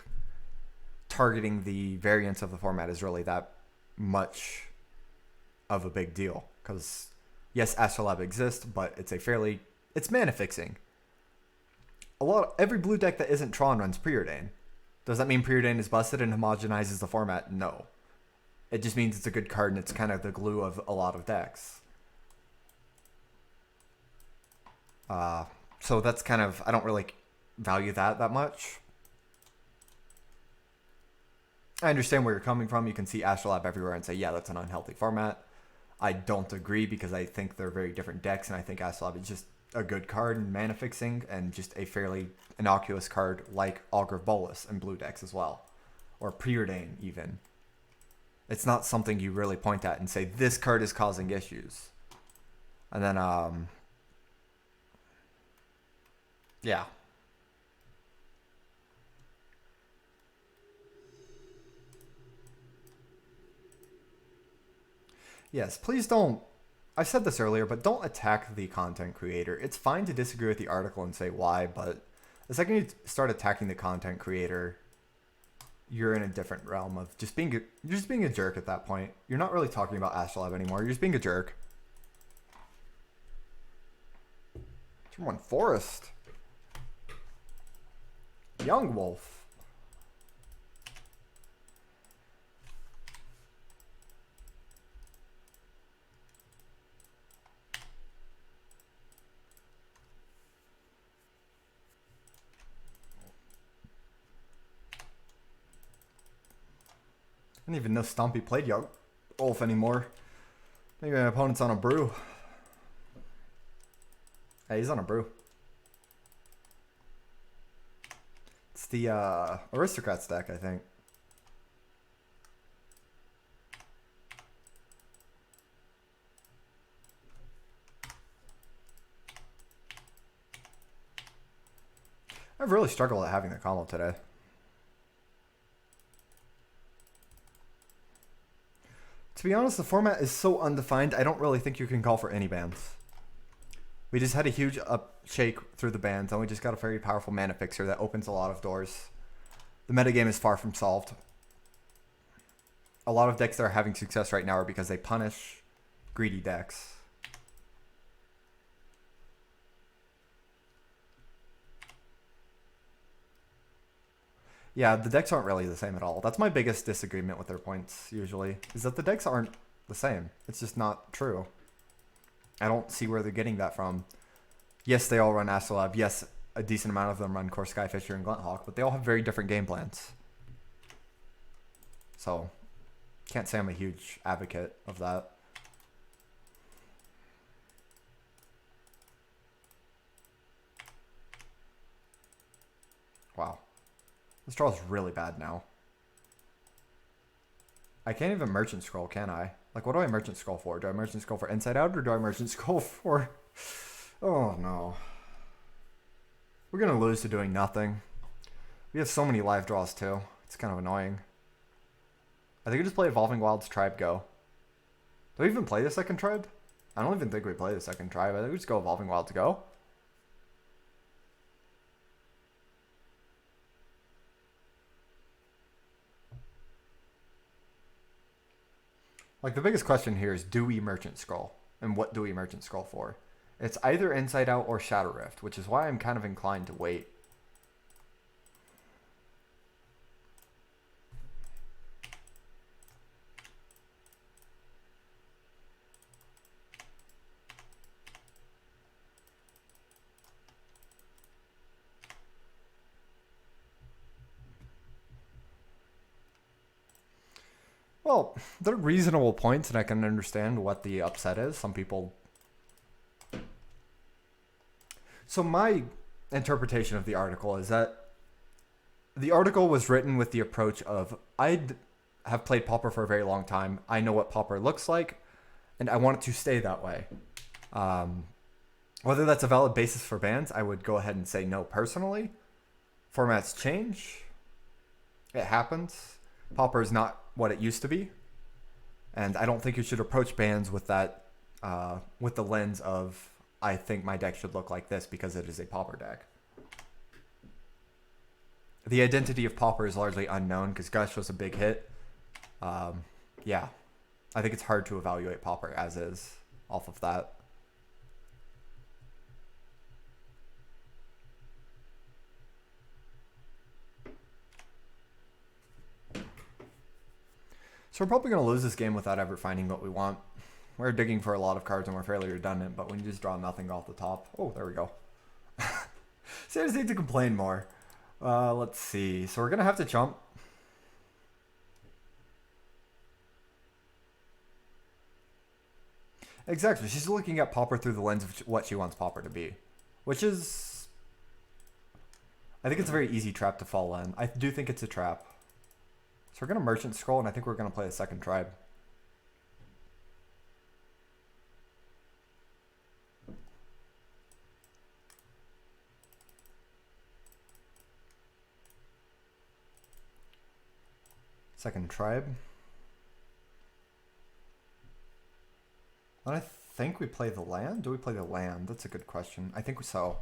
targeting the variance of the format is really that much of a big deal. Because, yes, Astrolabe exists, but it's mana fixing. Every blue deck that isn't Tron runs Preordain. Does that mean Preordain is busted and homogenizes the format? No. It just means it's a good card and it's kind of the glue of a lot of decks. So that's kind of, I don't really value that much. I understand where you're coming from. You can see Astrolabe everywhere and say, yeah, that's an unhealthy format. I don't agree because I think they're very different decks, and I think Astrolabe is just a good card and mana fixing and just a fairly innocuous card like Augur of Bolas and blue decks as well. Or Preordain even. It's not something you really point at and say, this card is causing issues. And then, yeah. Yes, please don't. I said this earlier, but don't attack the content creator. It's fine to disagree with the article and say why, but the second you start attacking the content creator, you're in a different realm of you're just being a jerk at that point. You're not really talking about Astrolabe anymore. You're just being a jerk. Turn 1 Forest. Young Wolf. I didn't even know Stompy played Young Wolf anymore. Maybe my opponent's on a brew. Hey, he's on a brew. It's the Aristocrats deck, I think. I've really struggled at having the combo today. To be honest, the format is so undefined, I don't really think you can call for any bans. We just had a huge upshake through the bans, and we just got a very powerful mana fixer that opens a lot of doors. The metagame is far from solved. A lot of decks that are having success right now are because they punish greedy decks. Yeah, the decks aren't really the same at all. That's my biggest disagreement with their points, usually, is that the decks aren't the same. It's just not true. I don't see where they're getting that from. Yes, they all run Astrolabe. Yes, a decent amount of them run Core Skyfisher and Glinthawk, but they all have very different game plans. So, can't say I'm a huge advocate of that. Wow. This draw is really bad now. I can't even Merchant Scroll, can I? Like, what do I Merchant Scroll for? Do I Merchant Scroll for Inside Out, or do I Merchant Scroll for... Oh, no. We're going to lose to doing nothing. We have so many live draws, too. It's kind of annoying. I think we just play Evolving Wilds Tribe Go. Do we even play the second Tribe? I don't even think we play the second Tribe. I think we just go Evolving Wilds Go. Like the biggest question here is, do we merchant scroll? And what do we merchant scroll for? It's either Inside Out or Shadow Rift, which is why I'm kind of inclined to wait. Well, they're reasonable points, and I can understand what the upset is. Some people. So my interpretation of the article is that the article was written with the approach of, I have played Pauper for a very long time. I know what Pauper looks like, and I want it to stay that way. Whether that's a valid basis for bans, I would go ahead and say no personally. Formats change. It happens. Pauper is not what it used to be. And I don't think you should approach bans with that, with the lens of, I think my deck should look like this because it is a Pauper deck. The identity of Pauper is largely unknown because Gush was a big hit. Yeah, I think it's hard to evaluate Pauper as is off of that. So we're probably going to lose this game without ever finding what we want. We're digging for a lot of cards and we're fairly redundant, but when you just draw nothing off the top. Oh, there we go. So I just need to complain more. Let's see. So we're going to have to chump. Exactly. She's looking at Pauper through the lens of what she wants Pauper to be. Which is... I think it's a very easy trap to fall in. I do think it's a trap. So we're going to merchant scroll, and I think we're going to play a second tribe. Second tribe. And I think we play the land? Do we play the land? That's a good question. I think so.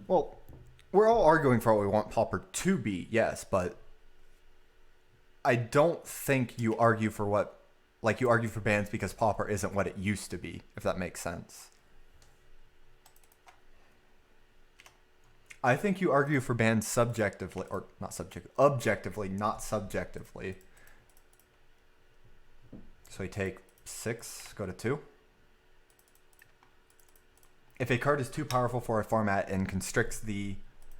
Well, we're all arguing for what we want Pauper to be, yes, but I don't think you argue for what, like you argue for bans because Pauper isn't what it used to be, if that makes sense. I think you argue for bans subjectively, or not subjectively, objectively, not subjectively. So we take 6, go to 2. If a card is too powerful for a format and constricts the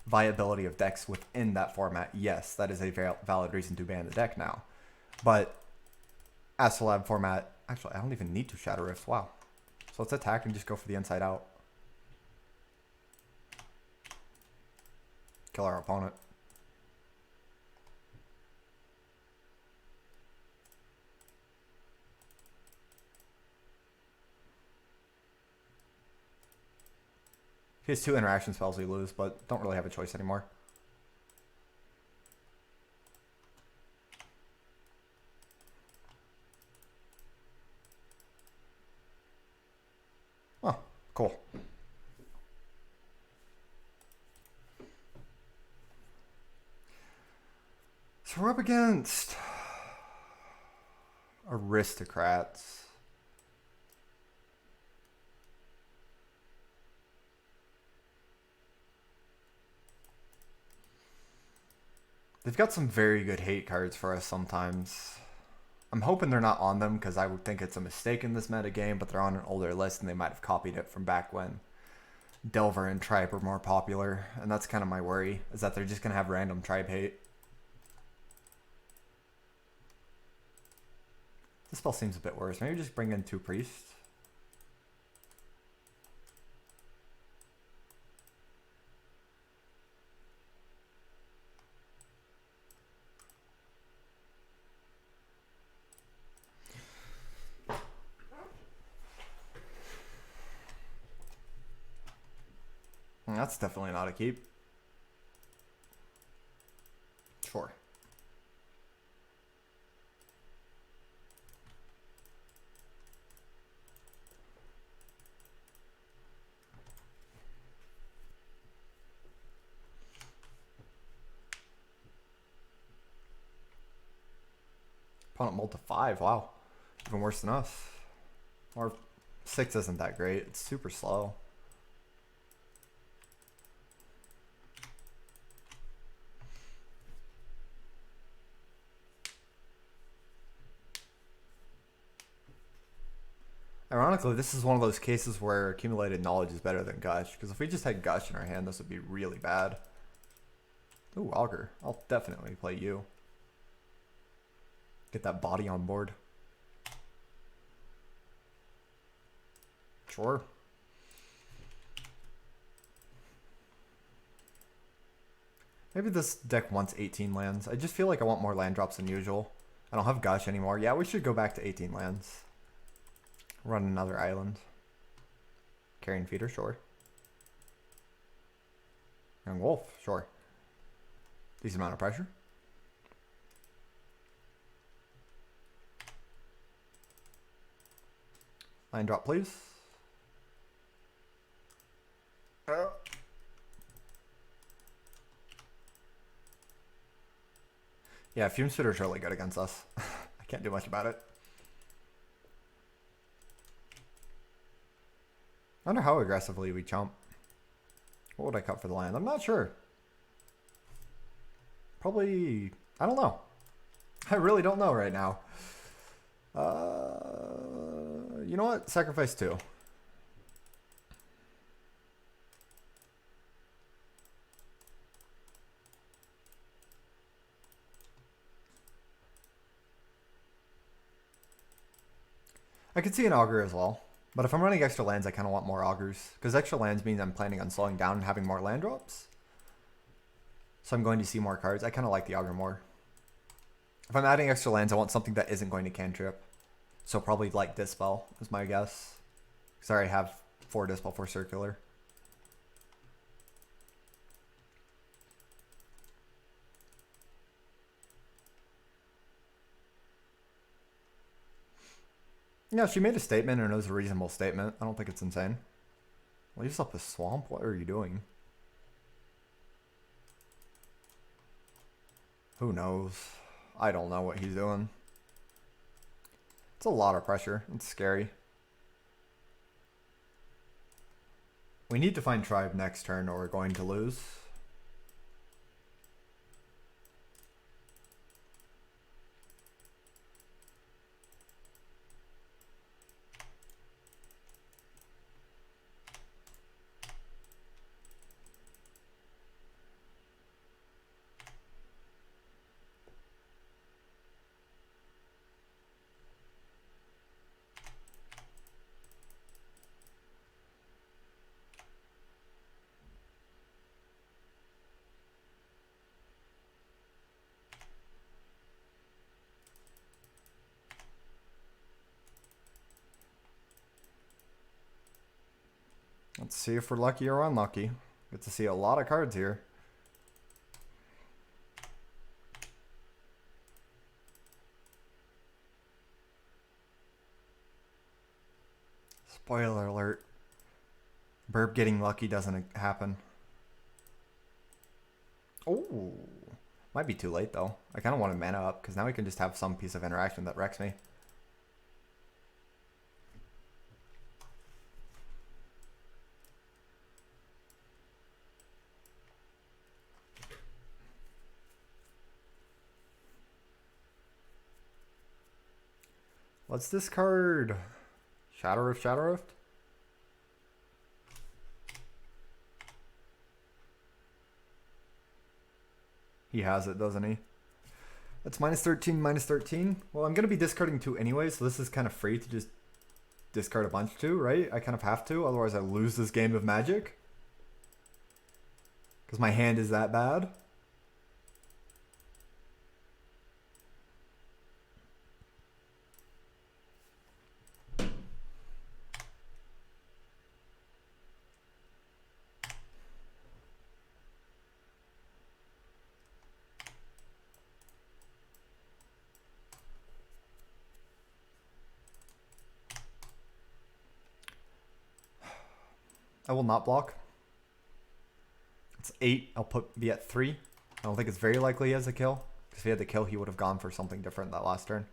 viability of decks within that format, yes, that is a valid reason to ban the deck now. But Astrolab format, actually, I don't even need to Shadow Rift. Wow. So let's attack and just go for the Inside Out. Kill our opponent. He has 2 interaction spells we lose, but don't really have a choice anymore. Oh, cool. So we're up against Aristocrats. They've got some very good hate cards for us sometimes. I'm hoping they're not on them because I would think it's a mistake in this meta game, but they're on an older list and they might have copied it from back when Delver and Tribe were more popular. And that's kind of my worry, is that they're just going to have random Tribe hate. This spell seems a bit worse. Maybe just bring in 2 priests. That's definitely not a keep. Sure. Opponent mulled to 5. Wow. Even worse than us. Or 6 isn't that great. It's super slow. Ironically, this is one of those cases where accumulated knowledge is better than Gush. Because if we just had Gush in our hand, this would be really bad. Ooh, Augur. I'll definitely play you. Get that body on board. Sure. Maybe this deck wants 18 lands. I just feel like I want more land drops than usual. I don't have Gush anymore. Yeah, we should go back to 18 lands. Run another island. Carrion Feeder, sure. Young Wolf, sure. Decent amount of pressure. Line drop, please. Yeah, Fume Spitter's really good against us. I can't do much about it. I wonder how aggressively we chump. What would I cut for the land? I'm not sure. Probably, I don't know. I really don't know right now. You know what? Sacrifice 2. I could see an Augur as well. But if I'm running extra lands, I kind of want more Augurs. Because extra lands means I'm planning on slowing down and having more land drops. So I'm going to see more cards. I kind of like the Augur more. If I'm adding extra lands, I want something that isn't going to cantrip. So probably like Dispel is my guess. Because I already have 4 Dispel, 4 Circular. Yeah, she made a statement and it was a reasonable statement. I don't think it's insane. Leaves up a swamp? What are you doing? Who knows? I don't know what he's doing. It's a lot of pressure. It's scary. We need to find Tribe next turn or we're going to lose. Let's see if we're lucky or unlucky. Get to see a lot of cards here. Spoiler alert. Burb getting lucky doesn't happen. Oh, might be too late though. I kind of want to mana up because now we can just have some piece of interaction that wrecks me. What's this card? Shadow Rift, Shadow Rift? He has it, doesn't he? That's minus 13, minus 13. Well, I'm going to be discarding 2 anyway, so this is kind of free to just discard a bunch too, right? I kind of have to, otherwise I lose this game of Magic. Because my hand is that bad. I will not block. It's 8. I'll be at 3. I don't think it's very likely he has a kill. Because if he had the kill, he would have gone for something different that last turn.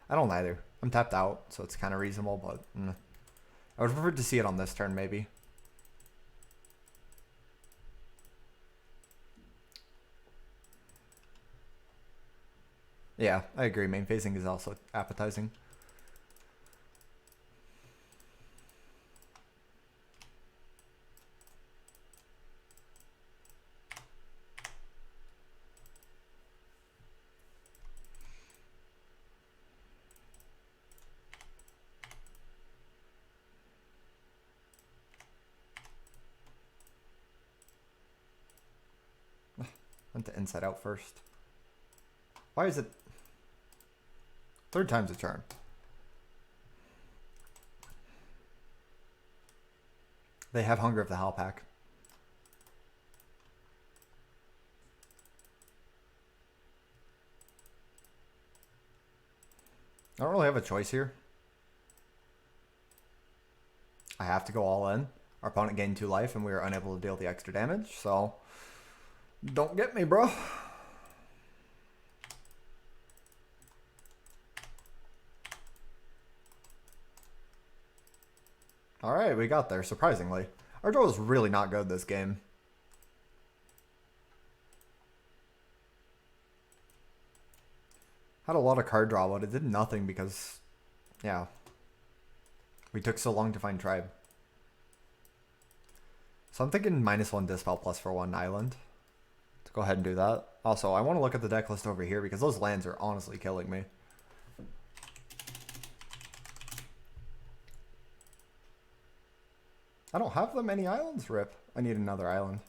I don't either. I'm tapped out, so it's kind of reasonable, but I would prefer to see it on this turn, maybe. Yeah, I agree. Main phasing is also appetizing. Went to inside out first. Why is it? Third time's a charm. They have Hunger of the Howl pack. I don't really have a choice here. I have to go all in. Our opponent gained 2 life and we were unable to deal the extra damage, so don't get me, bro. Alright, we got there, surprisingly. Our draw was really not good this game. Had a lot of card draw, but it did nothing because, yeah, we took so long to find tribe. So I'm thinking -1 Dispel plus for 1 island. Let's go ahead and do that. Also, I want to look at the deck list over here because those lands are honestly killing me. I don't have that many islands, rip. I need another island.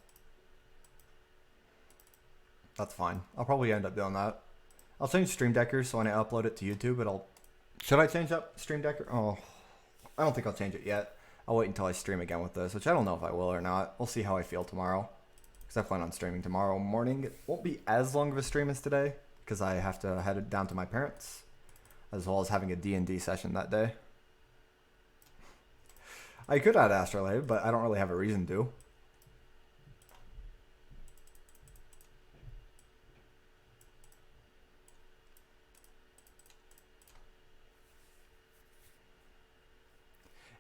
That's fine. I'll probably end up doing that. I'll change Stream Decker so when I upload it to YouTube, it'll... Should I change up Stream Decker? Oh, I don't think I'll change it yet. I'll wait until I stream again with this, which I don't know if I will or not. We'll see how I feel tomorrow. Because I plan on streaming tomorrow morning. It won't be as long of a stream as today, because I have to head down to my parents, as well as having a D&D session that day. I could add Astrolabe, but I don't really have a reason to.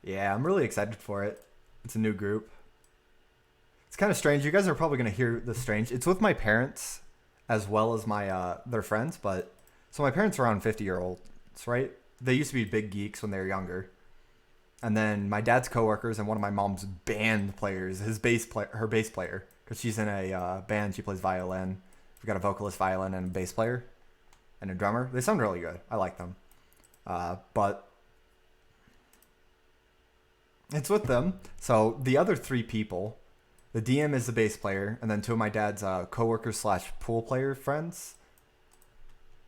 Yeah, I'm really excited for it. It's a new group. It's kind of strange. You guys are probably going to hear this strange. It's with my parents as well as my their friends, but so my parents are around 50-year-olds, right? They used to be big geeks when they were younger. And then my dad's coworkers and one of my mom's band players, her bass player, because she's in a band. She plays violin. We've got a vocalist, violin, and a bass player, and a drummer. They sound really good. I like them. But it's with them. So the other 3 people, the DM is the bass player, and then 2 of my dad's coworkers / pool player friends.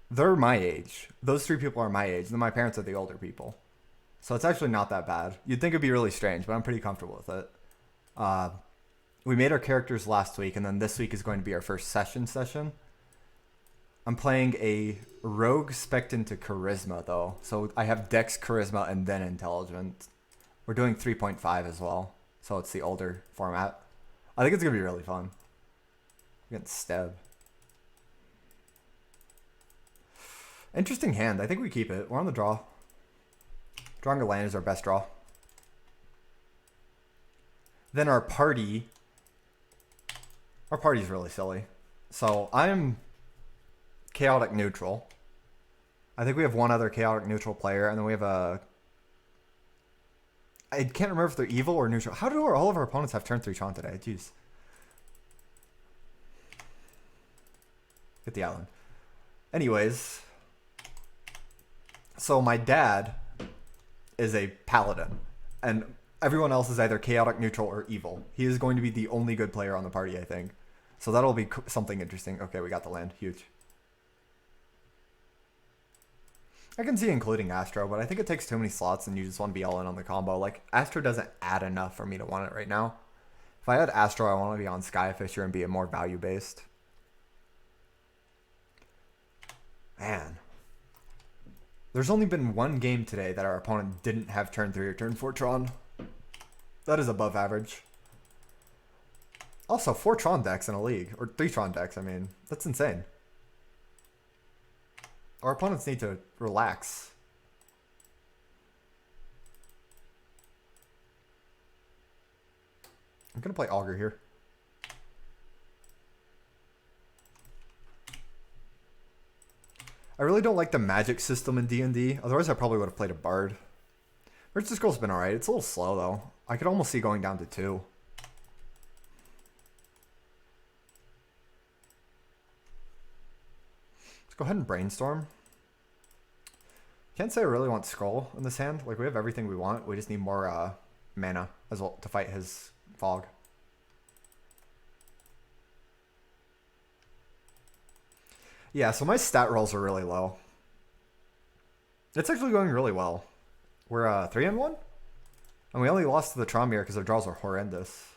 They're my age. Those 3 people are my age. And then my parents are the older people. So it's actually not that bad. You'd think it'd be really strange, but I'm pretty comfortable with it. We made our characters last week, and then this week is going to be our first session. I'm playing a rogue spec'd into charisma, though. So I have dex, charisma, and then intelligence. We're doing 3.5 as well, so it's the older format. I think it's going to be really fun. Against Steb. Interesting hand. I think we keep it. We're on the draw. Drawing a land is our best draw. Then our party's really silly. So I'm chaotic neutral. I think we have one other chaotic neutral player, and then we have a... I can't remember if they're evil or neutral. How do all of our opponents have turn 3 Tron today? Jeez. Get the island. Anyways. So my dad is a paladin, and everyone else is either chaotic, neutral, or evil. He is going to be the only good player on the party, I think. So that'll be something interesting. Okay, we got the land. Huge. I can see including Astro, but I think it takes too many slots and you just want to be all in on the combo. Like, Astro doesn't add enough for me to want it right now. If I had Astro, I want to be on Skyfisher and be a more value-based. Man. There's only been one game today that our opponent didn't have turn 3 or turn 4 Tron. That is above average. Also, 4 Tron decks in a league. Or 3 Tron decks, I mean. That's insane. Our opponents need to relax. I'm going to play Augur here. I really don't like the magic system in D&D. Otherwise, I probably would have played a Bard. Merchant Scroll's been alright. It's a little slow, though. I could almost see going down to 2. Let's go ahead and Brainstorm. Can't say I really want Scroll in this hand. Like, we have everything we want. We just need more mana as well to fight his Fog. Yeah, so my stat rolls are really low. It's actually going really well. We're 3-1? And we only lost to the Tron mirror because our draws are horrendous.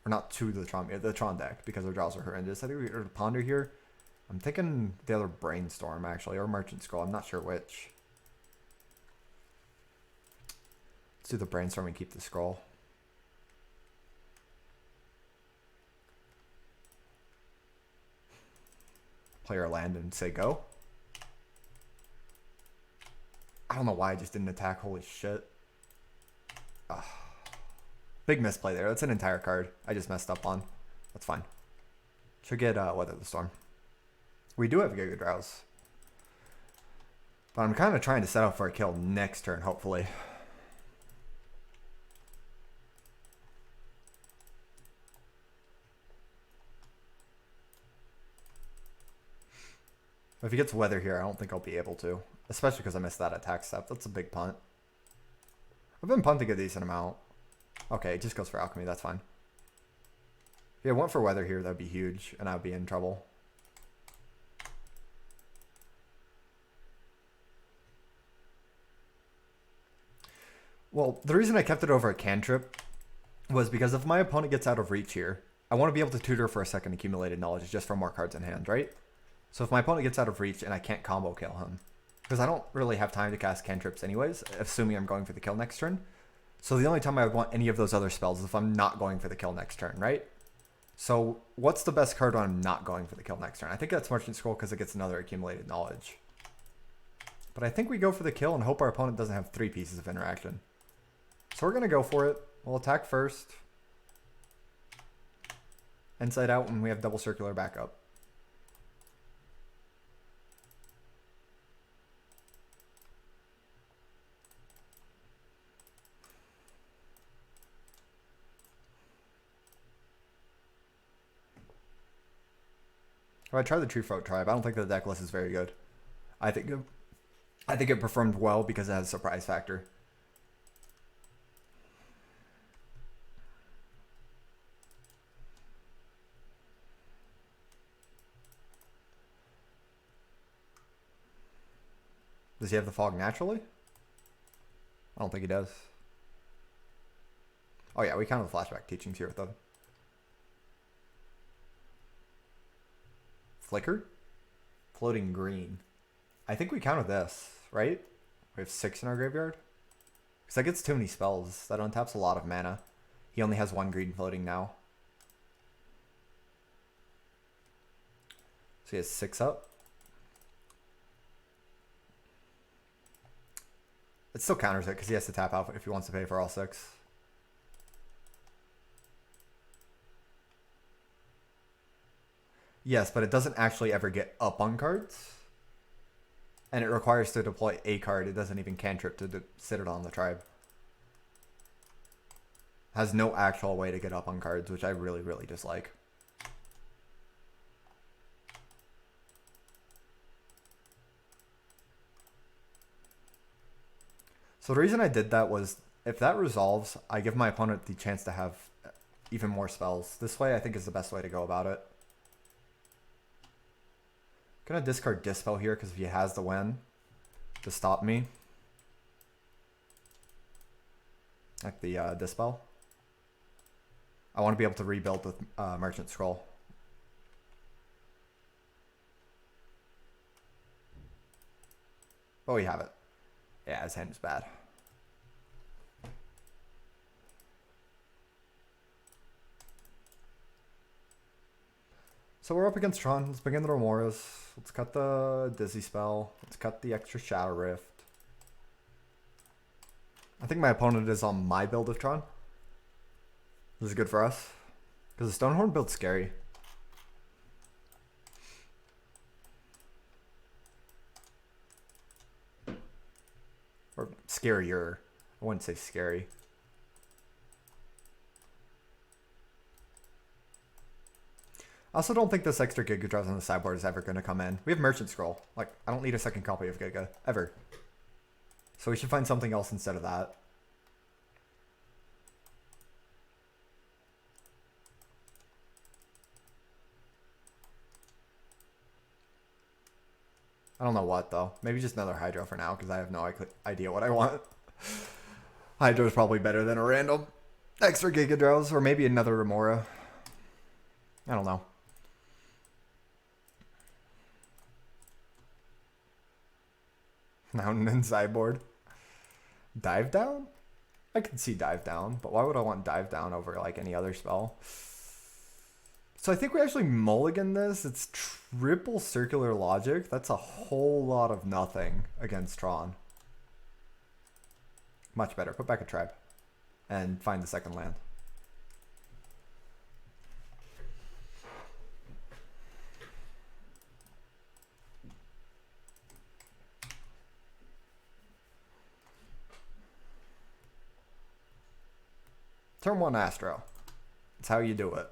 Or not to the Tron mirror, the Tron deck, because our draws are horrendous. I think we are to Ponder here. I'm thinking the other Brainstorm, actually, or Merchant Scroll. I'm not sure which. Let's do the Brainstorm and keep the Scroll. Play our land and say go. I don't know why I just didn't attack. Holy shit. Ugh. Big misplay there. That's an entire card I just messed up on. That's fine. Should get Weather the Storm. We do have Giga Drowse. But I'm kind of trying to set up for a kill next turn, hopefully. If he gets Weather here, I don't think I'll be able to. Especially because I missed that attack step. That's a big punt. I've been punting a decent amount. Okay, it just goes for Alchemy. That's fine. If he went for Weather here, that'd be huge. And I'd be in trouble. Well, the reason I kept it over a cantrip was because if my opponent gets out of reach here, I want to be able to tutor for a second accumulated knowledge just for more cards in hand, right? So if my opponent gets out of reach and I can't combo kill him, because I don't really have time to cast cantrips anyways, assuming I'm going for the kill next turn. So the only time I would want any of those other spells is if I'm not going for the kill next turn, right? So what's the best card when I'm not going for the kill next turn? I think that's Merchant Scroll because it gets another accumulated knowledge. But I think we go for the kill and hope our opponent doesn't have 3 pieces of interaction. So we're going to go for it. We'll attack first. Inside out when we have double circular backup. I tried the Tree Throat Tribe. I don't think the deck list is very good. I think it performed well because it has a surprise factor. Does he have the Fog naturally? I don't think he does. Oh yeah, we count the flashback teachings here with them. Flicker? Floating green. I think we counted this, right? We have 6 in our graveyard. Because that gets too many spells. That untaps a lot of mana. He only has 1 green floating now. So he has 6 up. It still counters it because he has to tap out if he wants to pay for all 6. Yes, but it doesn't actually ever get up on cards. And it requires to deploy a card. It doesn't even cantrip to sit it on the tribe. Has no actual way to get up on cards, which I really, really dislike. So the reason I did that was, if that resolves, I give my opponent the chance to have even more spells. This way, I think is the best way to go about it. Gonna discard Dispel here because if he has the win to stop me. Like the Dispel. I want to be able to rebuild with Merchant Scroll. Oh, we have it. Yeah, his hand is bad. So we're up against Tron. Let's begin the Remoras. Let's cut the Dizzy spell. Let's cut the extra Shadow Rift. I think my opponent is on my build of Tron. This is good for us. Because the Stonehorn build's scary. Or scarier. I wouldn't say scary. I also don't think this extra Giga Drives on the sideboard is ever going to come in. We have Merchant Scroll. Like, I don't need a second copy of Giga. Ever. So we should find something else instead of that. I don't know what, though. Maybe just another Hydro for now, because I have no idea what I want. Hydro is probably better than a random extra Giga Drives, or maybe another Remora. I don't know. Mountain and sideboard. Dive down? I could see dive down, but why would I want dive down over like any other spell? So I think we actually mulligan this. It's triple circular logic. That's a whole lot of nothing against Tron. Much better. Put back a tribe and find the second land. Turn 1 Astro. That's how you do it.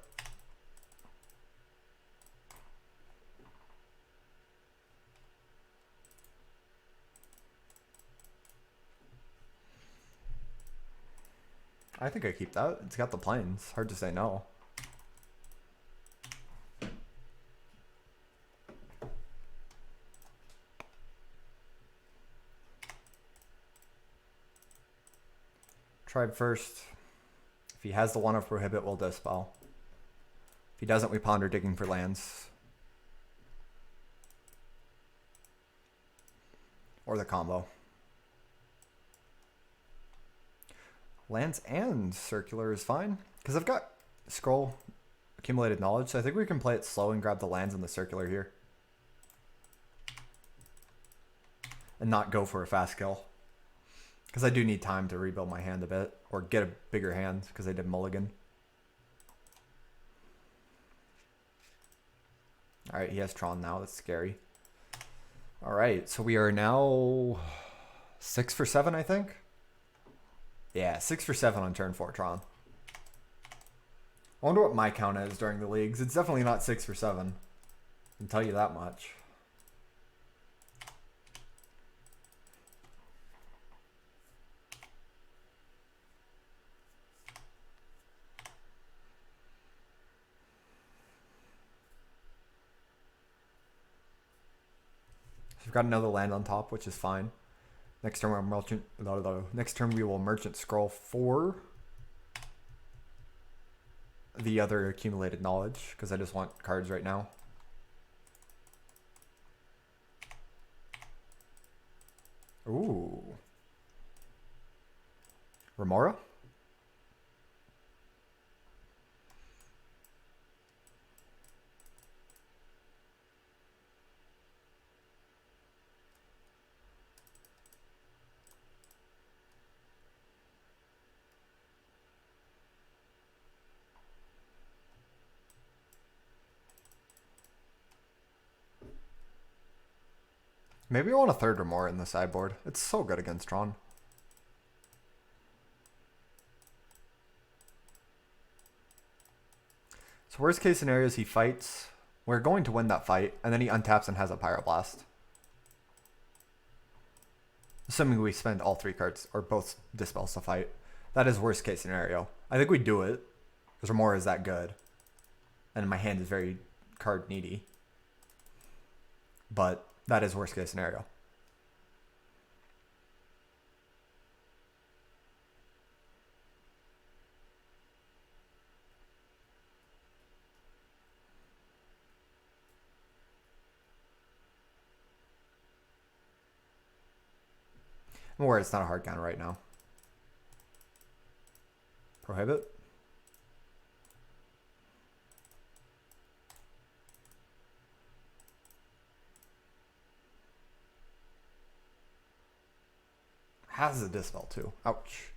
I think I keep that. It's got the plains. Hard to say no. Tribe first. If he has the one of Prohibit, we'll Dispel. If he doesn't, we ponder digging for lands. Or the combo. Lands and circular is fine. Because I've got scroll, accumulated knowledge, so I think we can play it slow and grab the lands and the circular here. And not go for a fast kill. Because I do need time to rebuild my hand a bit. Or get a bigger hand, because I did mulligan. Alright, he has Tron now. That's scary. Alright, so we are now 6 for 7, I think. Yeah, 6 for 7 on turn 4 Tron. I wonder what my count is during the leagues. It's definitely not 6 for 7. I can tell you that much. We've got another land on top, which is fine. Next turn we will merchant scroll for the other accumulated knowledge, because I just want cards right now. Ooh. Remora? Maybe I want a third or more in the sideboard. It's so good against Tron. So worst case scenario is he fights. We're going to win that fight, and then he untaps and has a Pyroblast. Assuming we spend all 3 cards, or both dispels to fight. That is worst case scenario. I think we do it, because Remora is that good. And my hand is very card needy. But that is worst case scenario. I'm worried it's not a hard counter right now. Prohibit. Has a dispel too. Ouch.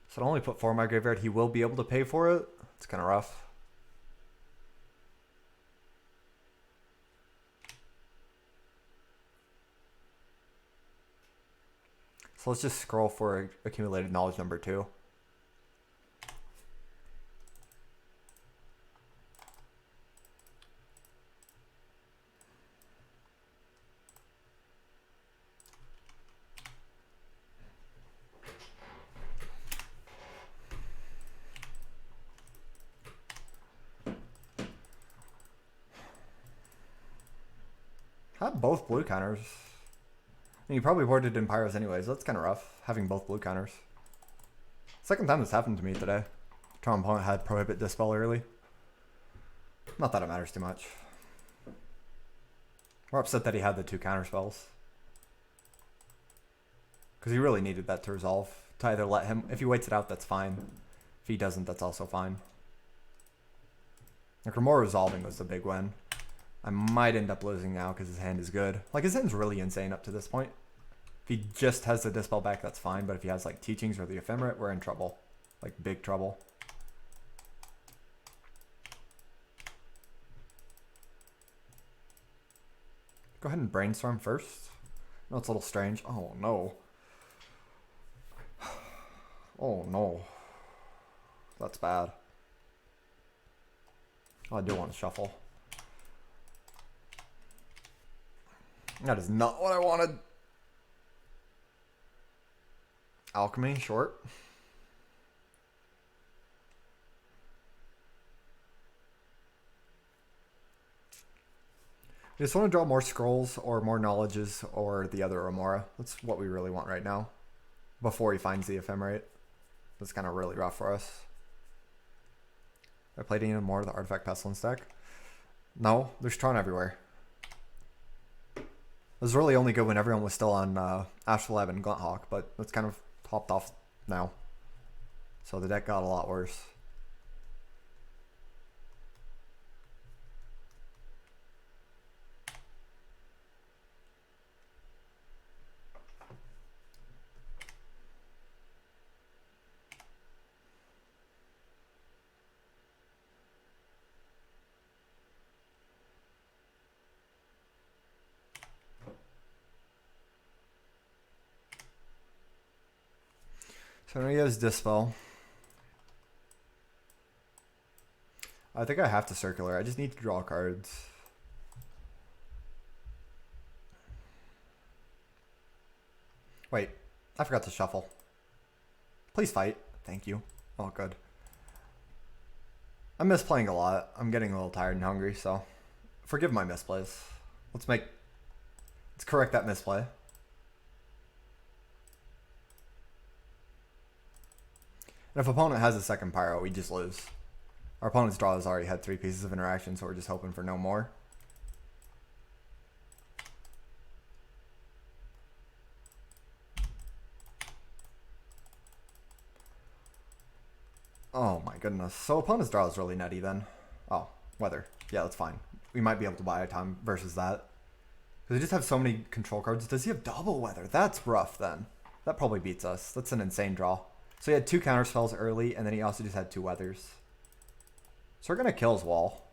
So I only put 4 in my graveyard. He will be able to pay for it. It's kind of rough. So let's just scroll for accumulated knowledge number 2. Have both blue counters. And you probably boarded in Pyros anyways. That's kind of rough, having both blue counters. Second time this happened to me today. Tron opponent had Prohibit Dispel early. Not that it matters too much. We're upset that he had the 2 counter spells. Because he really needed that to resolve. To either let him... If he waits it out, that's fine. If he doesn't, that's also fine. Like, more resolving was the big win. I might end up losing now because his hand is good. Like, his hand's really insane up to this point. If he just has the Dispel back, that's fine. But if he has, like, Teachings or the Ephemerate, we're in trouble. Like, big trouble. Go ahead and Brainstorm first. No, it's a little strange. Oh, no. Oh, no. That's bad. Oh, I do want to shuffle. That is not what I wanted. Alchemy, short. We just want to draw more scrolls or more knowledges or the other Remora. That's what we really want right now. Before he finds the Ephemerate. That's kind of really rough for us. I played even more of the Artifact Pestilence deck. No, there's Tron everywhere. It was really only good when everyone was still on Astrolabe and Glunthawk, but that's kind of topped off now. So the deck got a lot worse. So now he has Dispel. I think I have to Circular. I just need to draw cards. Wait, I forgot to shuffle. Please fight. Thank you. Oh, good. I'm misplaying a lot. I'm getting a little tired and hungry, so forgive my misplays. Let's correct that misplay. And if opponent has a second Pyro, we just lose. Our opponent's draw has already had 3 pieces of interaction, so we're just hoping for no more. Oh my goodness. So opponent's draw is really nutty then. Oh, weather. Yeah, that's fine. We might be able to buy a time versus that. Because we just have so many control cards. Does he have double weather? That's rough then. That probably beats us. That's an insane draw. So he had 2 counter spells early, and then he also just had 2 weathers. So we're going to kill his wall.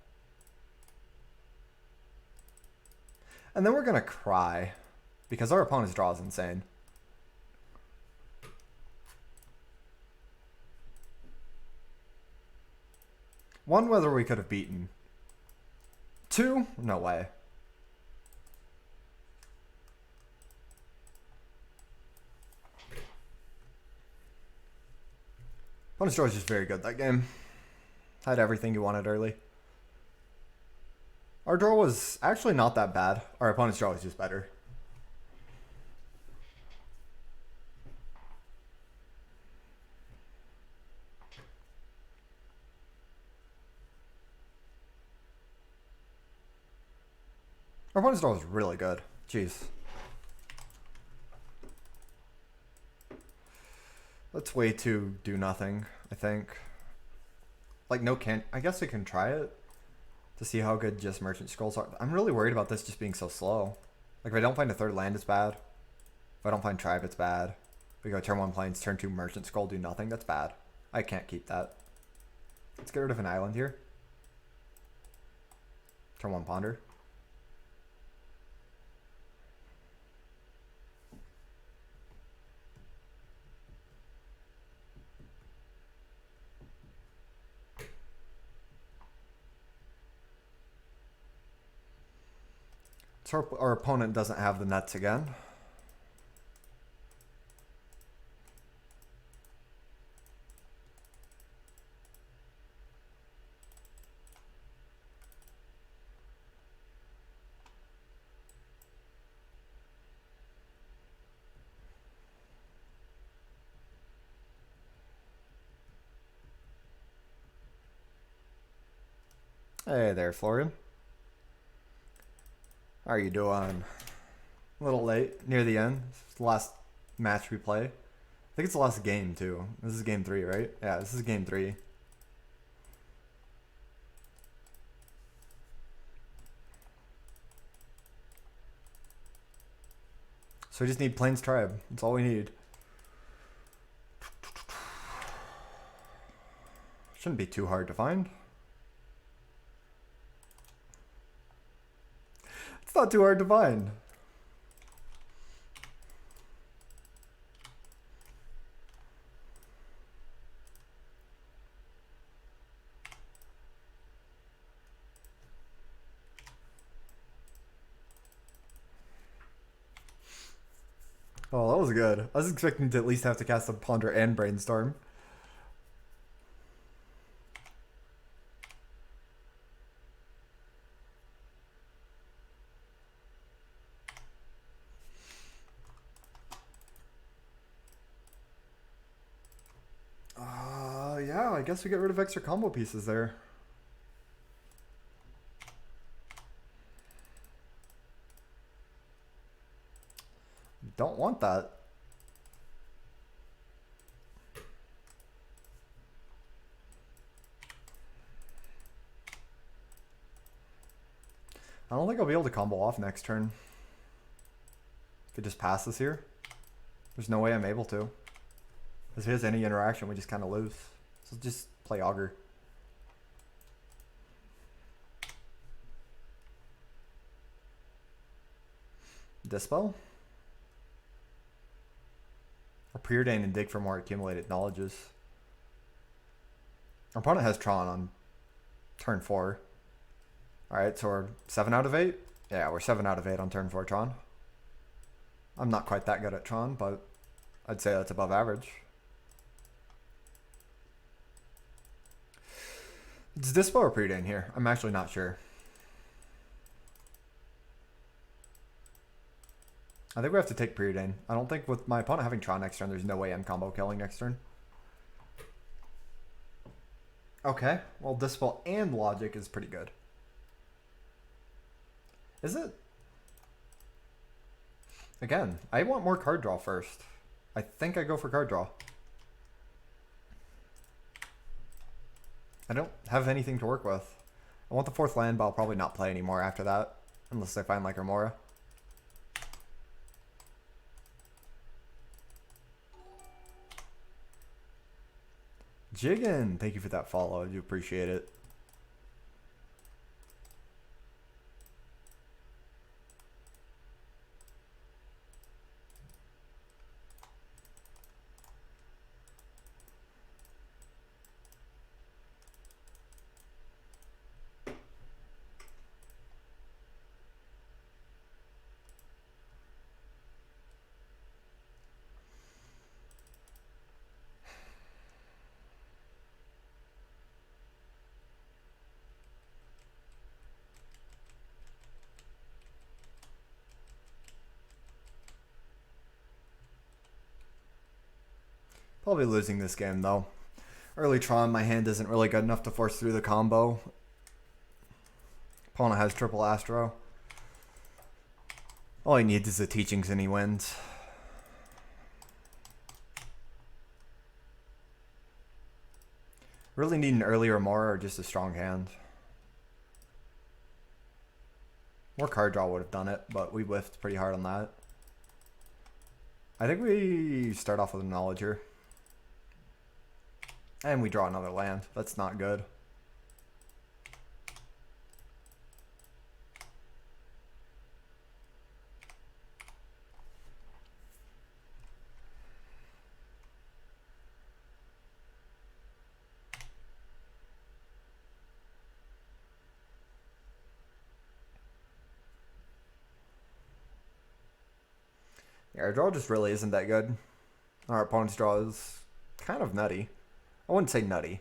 And then we're going to cry. Because our opponent's draw is insane. One weather we could have beaten. 2? No way. Opponent's draw is just very good that game. Had everything you wanted early. Our draw was actually not that bad. Our opponent's draw was just better. Our opponent's draw was really good. Jeez. Let's wait to do nothing, I think. Like, no can't. I guess we can try it to see how good just Merchant Scrolls are. I'm really worried about this just being so slow. Like, if I don't find a third land, it's bad. If I don't find Tribe, it's bad. We go turn 1 Plains, turn 2 Merchant Scroll, do nothing. That's bad. I can't keep that. Let's get rid of an island here. Turn 1 Ponder. So our opponent doesn't have the nuts again. Hey there, Florian. How are you doing? A little late, near the end. It's the last match we play. I think it's the last game, too. This is game 3, right? Yeah, this is game 3. So we just need Plains Tribe. That's all we need. Shouldn't be too hard to find. It's not too hard to find. Oh, that was good. I was expecting to at least have to cast a Ponder and Brainstorm. Yeah, I guess we get rid of extra combo pieces there. Don't want that. I don't think I'll be able to combo off next turn. If it just passes here. There's no way I'm able to. If he has any interaction, we just kind of lose. So just play Augur. Dispel? Or Preordain and dig for more accumulated knowledges. Our opponent has Tron on turn 4. Alright, so we're 7 out of 8? Yeah, we're 7 out of 8 on turn 4 Tron. I'm not quite that good at Tron, but I'd say that's above average. It's Dispel or Preordain here? I'm actually not sure. I think we have to take Preordain. I don't think with my opponent having Tron next turn, there's no way I'm combo killing next turn. Okay, well Dispel and Logic is pretty good. Is it? Again, I want more card draw first. I think I go for card draw. I don't have anything to work with. I want the 4th land, but I'll probably not play anymore after that. Unless I find like Remora. Jiggin, thank you for that follow. I do appreciate it. Probably losing this game though. Early Tron, my hand isn't really good enough to force through the combo. Opponent has triple Astro. All he needs is the teachings and he wins. Really need an earlier more or just a strong hand. More card draw would have done it, but we whiffed pretty hard on that. I think we start off with a knowledge here. And we draw another land. That's not good. Yeah, our draw just really isn't that good. Our opponent's draw is kind of nutty. I wouldn't say nutty.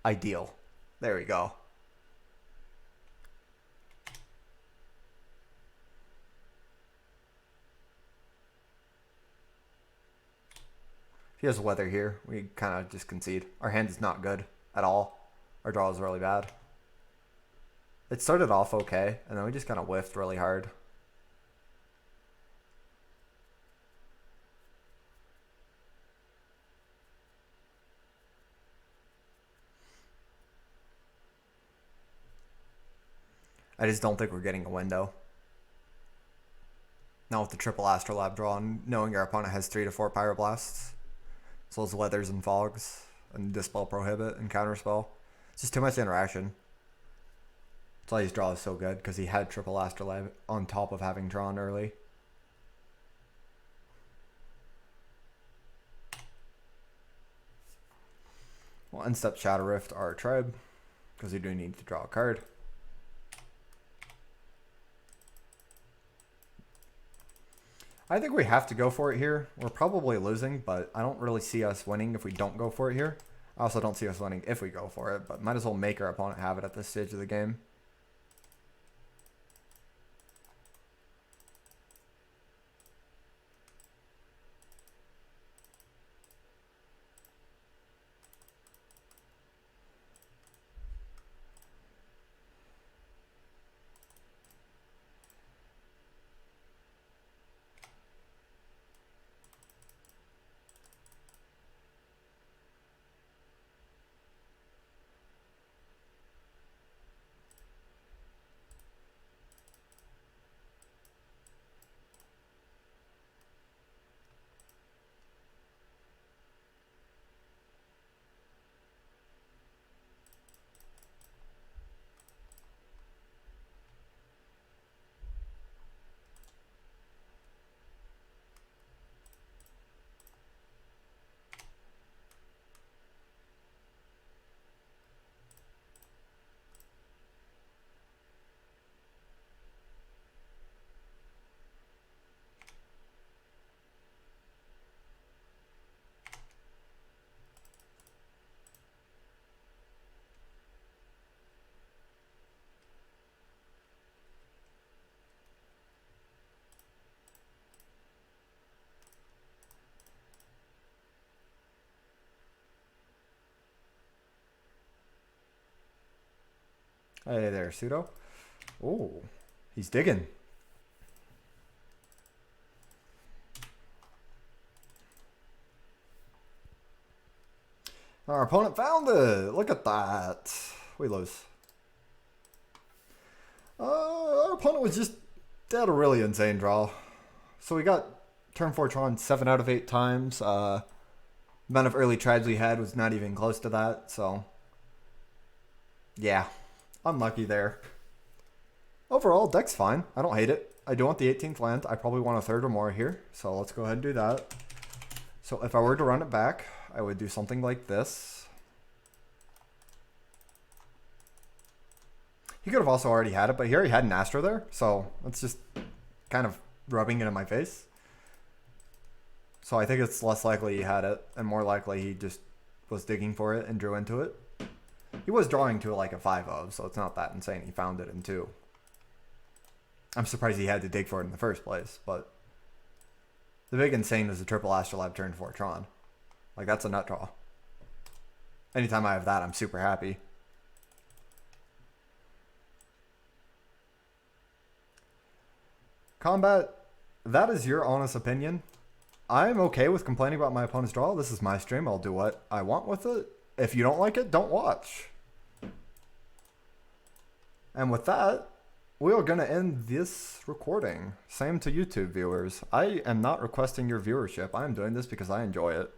Ideal. There we go. If he has weather here, we kind of just concede. Our hand is not good at all. Our draw is really bad. It started off okay, and then we just kind of whiffed really hard. I just don't think we're getting a window. Now with the triple Astrolabe draw and knowing your opponent has 3 to 4 Pyroblasts, as well as Weathers and Fogs, and Dispel Prohibit and Counterspell. It's just too much interaction. That's why his draw is so good, because he had triple Astrolabe on top of having Tron early. We'll end-step Shadow Rift our tribe, because we do need to draw a card. I think we have to go for it here. We're probably losing, but I don't really see us winning if we don't go for it here. I also don't see us winning if we go for it, but might as well make our opponent have it at this stage of the game. Hey there, Pseudo. Oh, he's digging. Our opponent found it. Look at that. We lose. Our opponent was just had a really insane draw. So we got turn 4 Tron 7 out of 8 times. Amount of early tribes we had was not even close to that. So yeah, unlucky there. Overall, deck's fine. I don't hate it. I do want the 18th land. I probably want a third or more here. So let's go ahead and do that. So if I were to run it back, I would do something like this. He could have also already had it, but he already had an Astro there. So that's just kind of rubbing it in my face. So I think it's less likely he had it, and more likely he just was digging for it and drew into it. He was drawing to like a 5 of, so it's not that insane. He found it in 2. I'm surprised he had to dig for it in the first place, but the big insane is the triple Astrolabe turn 4 Tron. Like, that's a nut draw. Anytime I have that, I'm super happy. Combat, that is your honest opinion. I'm okay with complaining about my opponent's draw. This is my stream. I'll do what I want with it. If you don't like it, don't watch. And with that, we are going to end this recording. Same to YouTube viewers. I am not requesting your viewership. I am doing this because I enjoy it.